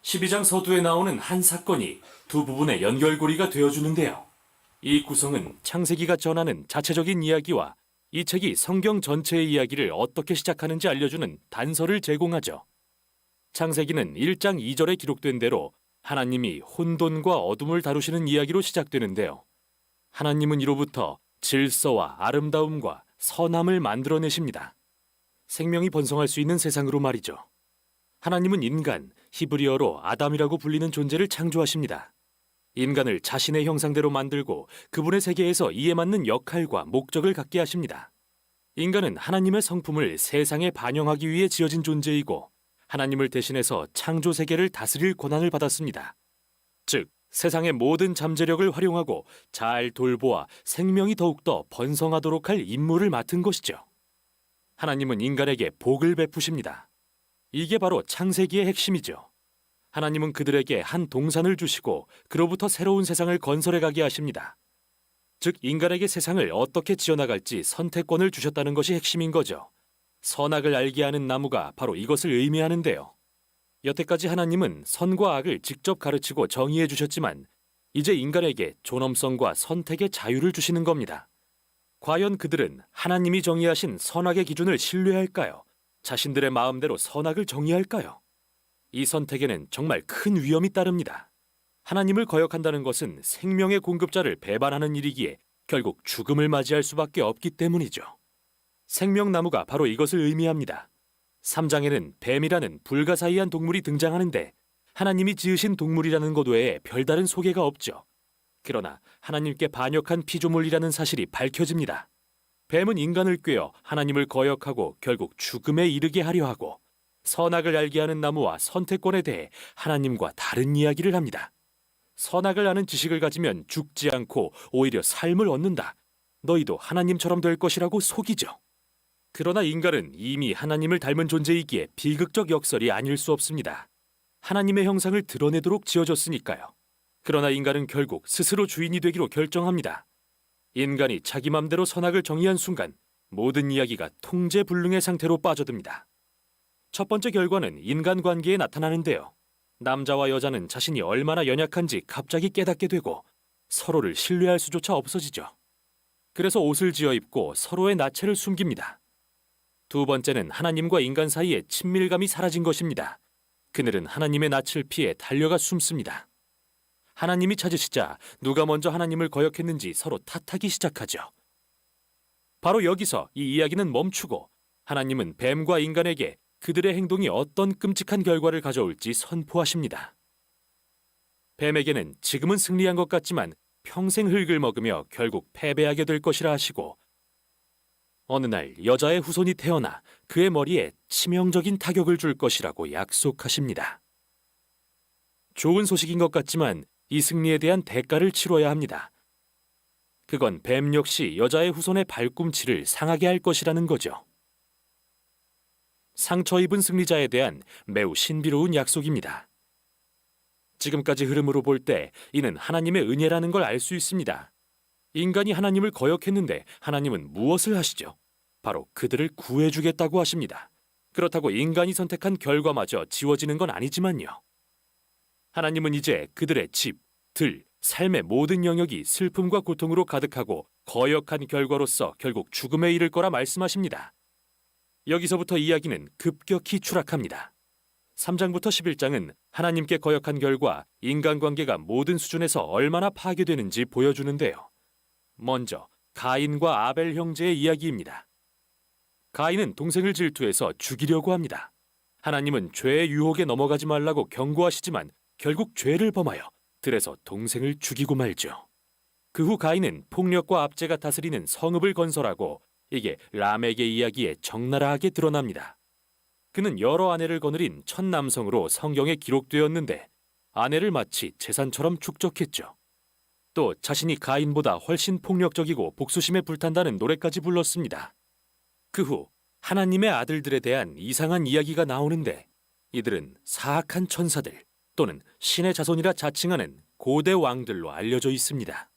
B: 12장 서두에 나오는 한 사건이 두 부분의 연결고리가 되어주는데요. 이 구성은 창세기가 전하는 자체적인 이야기와 이 책이 성경 전체의 이야기를 어떻게 시작하는지 알려주는 단서를 제공하죠. 창세기는 1장 2절에 기록된 대로 하나님이 혼돈과 어둠을 다루시는 이야기로 시작되는데요. 하나님은 이로부터 질서와 아름다움과 선함을 만들어내십니다. 생명이 번성할 수 있는 세상으로 말이죠. 하나님은 인간, 히브리어로 아담이라고 불리는 존재를 창조하십니다. 인간을 자신의 형상대로 만들고 그분의 세계에서 이에 맞는 역할과 목적을 갖게 하십니다. 인간은 하나님의 성품을 세상에 반영하기 위해 지어진 존재이고 하나님을 대신해서 창조 세계를 다스릴 권한을 받았습니다. 즉, 세상의 모든 잠재력을 활용하고 잘 돌보아 생명이 더욱더 번성하도록 할 임무를 맡은 것이죠. 하나님은 인간에게 복을 베푸십니다. 이게 바로 창세기의 핵심이죠. 하나님은 그들에게 한 동산을 주시고 그로부터 새로운 세상을 건설해 가게 하십니다. 즉, 인간에게 세상을 어떻게 지어나갈지 선택권을 주셨다는 것이 핵심인 거죠. 선악을 알게 하는 나무가 바로 이것을 의미하는데요. 여태까지 하나님은 선과 악을 직접 가르치고 정의해 주셨지만 이제 인간에게 존엄성과 선택의 자유를 주시는 겁니다. 과연 그들은 하나님이 정의하신 선악의 기준을 신뢰할까요? 자신들의 마음대로 선악을 정의할까요? 이 선택에는 정말 큰 위험이 따릅니다. 하나님을 거역한다는 것은 생명의 공급자를 배반하는 일이기에 결국 죽음을 맞이할 수밖에 없기 때문이죠. 생명나무가 바로 이것을 의미합니다. 3장에는 뱀이라는 불가사의한 동물이 등장하는데 하나님이 지으신 동물이라는 것 외에 별다른 소개가 없죠. 그러나 하나님께 반역한 피조물이라는 사실이 밝혀집니다. 뱀은 인간을 꾀어 하나님을 거역하고 결국 죽음에 이르게 하려 하고, 선악을 알게 하는 나무와 선택권에 대해 하나님과 다른 이야기를 합니다. 선악을 아는 지식을 가지면 죽지 않고 오히려 삶을 얻는다. 너희도 하나님처럼 될 것이라고 속이죠. 그러나 인간은 이미 하나님을 닮은 존재이기에 비극적 역설이 아닐 수 없습니다. 하나님의 형상을 드러내도록 지어졌으니까요. 그러나 인간은 결국 스스로 주인이 되기로 결정합니다. 인간이 자기 맘대로 선악을 정의한 순간 모든 이야기가 통제불능의 상태로 빠져듭니다. 첫 번째 결과는 인간관계에 나타나는데요. 남자와 여자는 자신이 얼마나 연약한지 갑자기 깨닫게 되고 서로를 신뢰할 수조차 없어지죠. 그래서 옷을 지어 입고 서로의 나체를 숨깁니다. 두 번째는 하나님과 인간 사이의 친밀감이 사라진 것입니다. 그들은 하나님의 낯을 피해 달려가 숨습니다. 하나님이 찾으시자 누가 먼저 하나님을 거역했는지 서로 탓하기 시작하죠. 바로 여기서 이 이야기는 멈추고 하나님은 뱀과 인간에게 그들의 행동이 어떤 끔찍한 결과를 가져올지 선포하십니다. 뱀에게는 지금은 승리한 것 같지만 평생 흙을 먹으며 결국 패배하게 될 것이라 하시고, 어느 날 여자의 후손이 태어나 그의 머리에 치명적인 타격을 줄 것이라고 약속하십니다. 좋은 소식인 것 같지만 이 승리에 대한 대가를 치러야 합니다. 그건 뱀 역시 여자의 후손의 발꿈치를 상하게 할 것이라는 거죠. 상처 입은 승리자에 대한 매우 신비로운 약속입니다. 지금까지 흐름으로 볼 때 이는 하나님의 은혜라는 걸 알 수 있습니다. 인간이 하나님을 거역했는데 하나님은 무엇을 하시죠? 바로 그들을 구해주겠다고 하십니다. 그렇다고 인간이 선택한 결과마저 지워지는 건 아니지만요. 하나님은 이제 그들의 집, 들, 삶의 모든 영역이 슬픔과 고통으로 가득하고 거역한 결과로서 결국 죽음에 이를 거라 말씀하십니다. 여기서부터 이야기는 급격히 추락합니다. 3장부터 11장은 하나님께 거역한 결과 인간관계가 모든 수준에서 얼마나 파괴되는지 보여주는데요. 먼저 가인과 아벨 형제의 이야기입니다. 가인은 동생을 질투해서 죽이려고 합니다. 하나님은 죄의 유혹에 넘어가지 말라고 경고하시지만 결국 죄를 범하여 들에서 동생을 죽이고 말죠. 그 후 가인은 폭력과 압제가 다스리는 성읍을 건설하고 이게 라멕의 이야기에 적나라하게 드러납니다. 그는 여러 아내를 거느린 첫 남성으로 성경에 기록되었는데 아내를 마치 재산처럼 축적했죠. 또 자신이 가인보다 훨씬 폭력적이고 복수심에 불탄다는 노래까지 불렀습니다. 그 후 하나님의 아들들에 대한 이상한 이야기가 나오는데 이들은 사악한 천사들 또는 신의 자손이라 자칭하는 고대 왕들로 알려져 있습니다.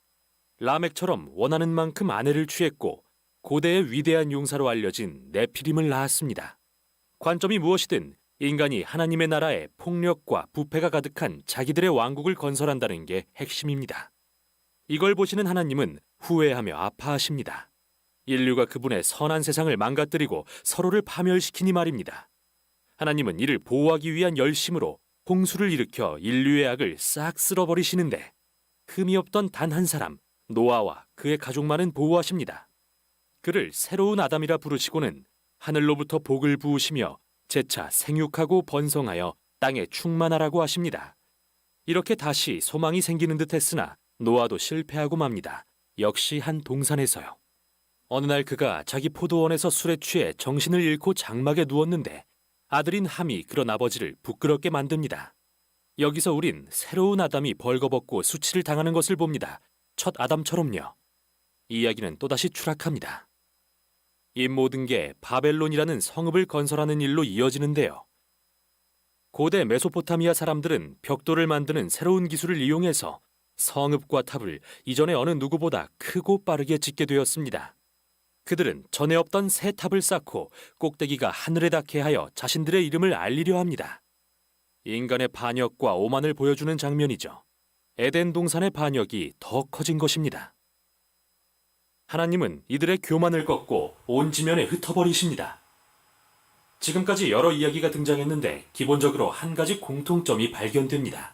B: 라멕처럼 원하는 만큼 아내를 취했고 고대의 위대한 용사로 알려진 네피림을 낳았습니다. 관점이 무엇이든 인간이 하나님의 나라에 폭력과 부패가 가득한 자기들의 왕국을 건설한다는 게 핵심입니다. 이걸 보시는 하나님은 후회하며 아파하십니다. 인류가 그분의 선한 세상을 망가뜨리고 서로를 파멸시키니 말입니다. 하나님은 이를 보호하기 위한 열심으로 홍수를 일으켜 인류의 악을 싹 쓸어버리시는데 흠이 없던 단 한 사람, 노아와 그의 가족만은 보호하십니다. 그를 새로운 아담이라 부르시고는 하늘로부터 복을 부으시며 재차 생육하고 번성하여 땅에 충만하라고 하십니다. 이렇게 다시 소망이 생기는 듯 했으나 노아도 실패하고 맙니다. 역시 한 동산에서요. 어느 날 그가 자기 포도원에서 술에 취해 정신을 잃고 장막에 누웠는데 아들인 함이 그런 아버지를 부끄럽게 만듭니다. 여기서 우린 새로운 아담이 벌거벗고 수치를 당하는 것을 봅니다. 첫 아담처럼요. 이 이야기는 또다시 추락합니다. 이 모든 게 바벨론이라는 성읍을 건설하는 일로 이어지는데요. 고대 메소포타미아 사람들은 벽돌을 만드는 새로운 기술을 이용해서 성읍과 탑을 이전의 어느 누구보다 크고 빠르게 짓게 되었습니다. 그들은 전에 없던 새 탑을 쌓고 꼭대기가 하늘에 닿게 하여 자신들의 이름을 알리려 합니다. 인간의 반역과 오만을 보여주는 장면이죠. 에덴 동산의 반역이 더 커진 것입니다. 하나님은 이들의 교만을 꺾고 온 지면에 흩어버리십니다. 지금까지 여러 이야기가 등장했는데 기본적으로 한 가지 공통점이 발견됩니다.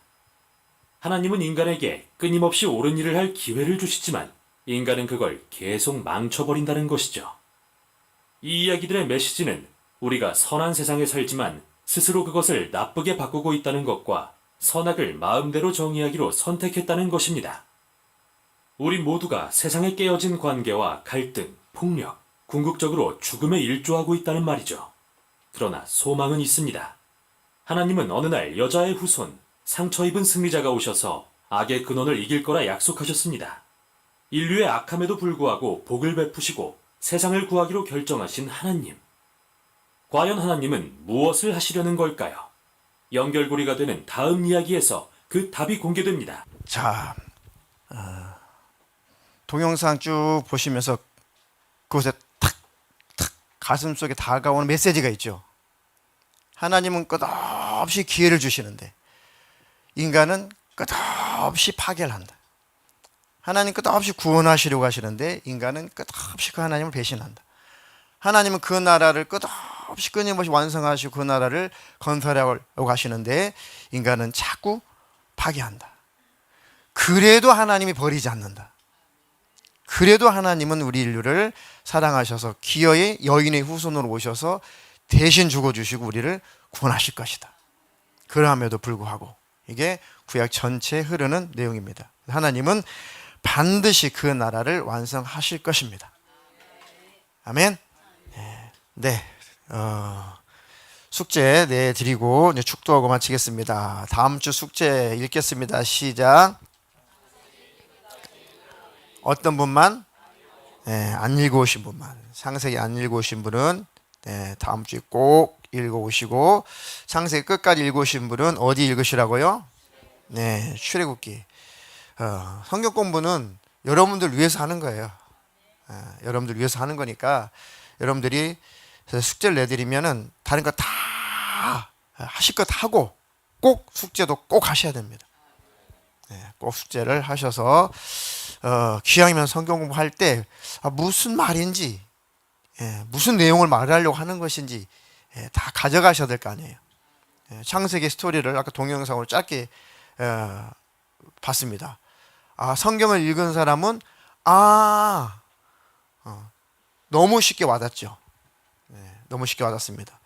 B: 하나님은 인간에게 끊임없이 옳은 일을 할 기회를 주시지만 인간은 그걸 계속 망쳐버린다는 것이죠. 이 이야기들의 메시지는 우리가 선한 세상에 살지만 스스로 그것을 나쁘게 바꾸고 있다는 것과 선악을 마음대로 정의하기로 선택했다는 것입니다. 우리 모두가 세상에 깨어진 관계와 갈등, 폭력, 궁극적으로 죽음에 일조하고 있다는 말이죠. 그러나 소망은 있습니다. 하나님은 어느 날 여자의 후손, 상처 입은 승리자가 오셔서 악의 근원을 이길 거라 약속하셨습니다. 인류의 악함에도 불구하고 복을 베푸시고 세상을 구하기로 결정하신 하나님. 과연 하나님은 무엇을 하시려는 걸까요? 연결고리가 되는 다음 이야기에서 그 답이 공개됩니다.
A: 자, 동영상 쭉 보시면서 그곳에 탁탁 가슴속에 다가오는 메시지가 있죠. 하나님은 끝없이 기회를 주시는데 인간은 끝없이 파괴를 한다. 하나님 끝없이 구원하시려고 하시는데 인간은 끝없이 그 하나님을 배신한다. 하나님은 그 나라를 끝없이 끊임없이 완성하시고 그 나라를 건설하려고 하시는데 인간은 자꾸 파괴한다. 그래도 하나님이 버리지 않는다. 그래도 하나님은 우리 인류를 사랑하셔서 기어의 여인의 후손으로 오셔서 대신 죽어주시고 우리를 구원하실 것이다. 그럼에도 불구하고 이게 구약 전체에 흐르는 내용입니다. 하나님은 반드시 그 나라를 완성하실 것입니다. 아멘. 네, 숙제 내드리고 이제 축도하고 마치겠습니다. 다음 주 숙제 읽겠습니다. 시작. 어떤 분만? 안 읽어오신 분만. 창세기 안 읽어오신 분은 다음 주에 꼭 읽어오시고, 창세기 끝까지 읽어오신 분은 어디 읽으시라고요? 네, 출애굽기. 성경 공부는 여러분들 위해서 하는 거예요. 여러분들 위해서 하는 거니까 여러분들이 숙제를 내드리면은 다른 거 다 하실 것 하고 꼭 숙제도 꼭 하셔야 됩니다. 꼭 숙제를 하셔서 기왕이면 성경 공부할 때 무슨 말인지 무슨 내용을 말하려고 하는 것인지 다 가져가셔야 될 거 아니에요. 창세기 스토리를 아까 동영상으로 짧게 봤습니다. 성경을 읽은 사람은 너무 쉽게 와닿죠. 너무 쉽게 와닿습니다.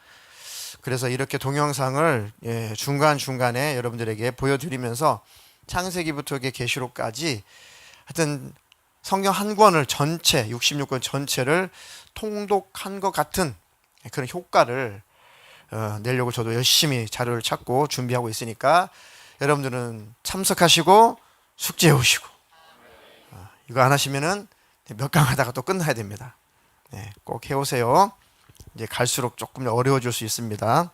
A: 그래서 이렇게 동영상을 중간중간에 여러분들에게 보여드리면서 창세기부터 계시록까지 하여튼 성경 한 권을 전체 66권 전체를 통독한 것 같은 그런 효과를 내려고 저도 열심히 자료를 찾고 준비하고 있으니까 여러분들은 참석하시고 숙제해 오시고 이거 안 하시면은 몇 강 하다가 또 끝나야 됩니다. 꼭 해오세요. 이제 갈수록 조금 어려워질 수 있습니다.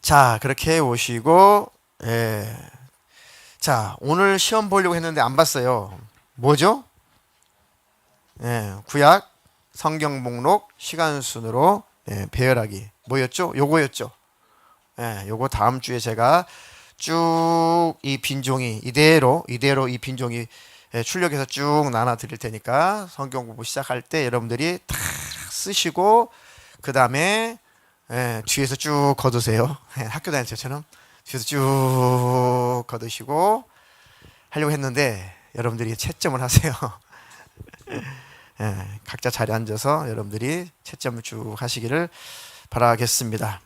A: 자, 그렇게 해 오시고, 자, 오늘 시험 보려고 했는데 안 봤어요. 뭐죠? 구약 성경 목록 시간 순으로 배열하기. 뭐였죠? 요거였죠. 요거 다음 주에 제가 쭉 이 빈종이 이대로 이 빈종이 출력해서 쭉 나눠 드릴 테니까 성경 공부 시작할 때 여러분들이 다 쓰시고 그 다음에 뒤에서 쭉 걷으세요. 학교 다닐 때처럼 뒤에서 쭉 걷으시고 하려고 했는데 여러분들이 채점을 하세요. 각자 자리에 앉아서 여러분들이 채점을 쭉 하시기를 바라겠습니다.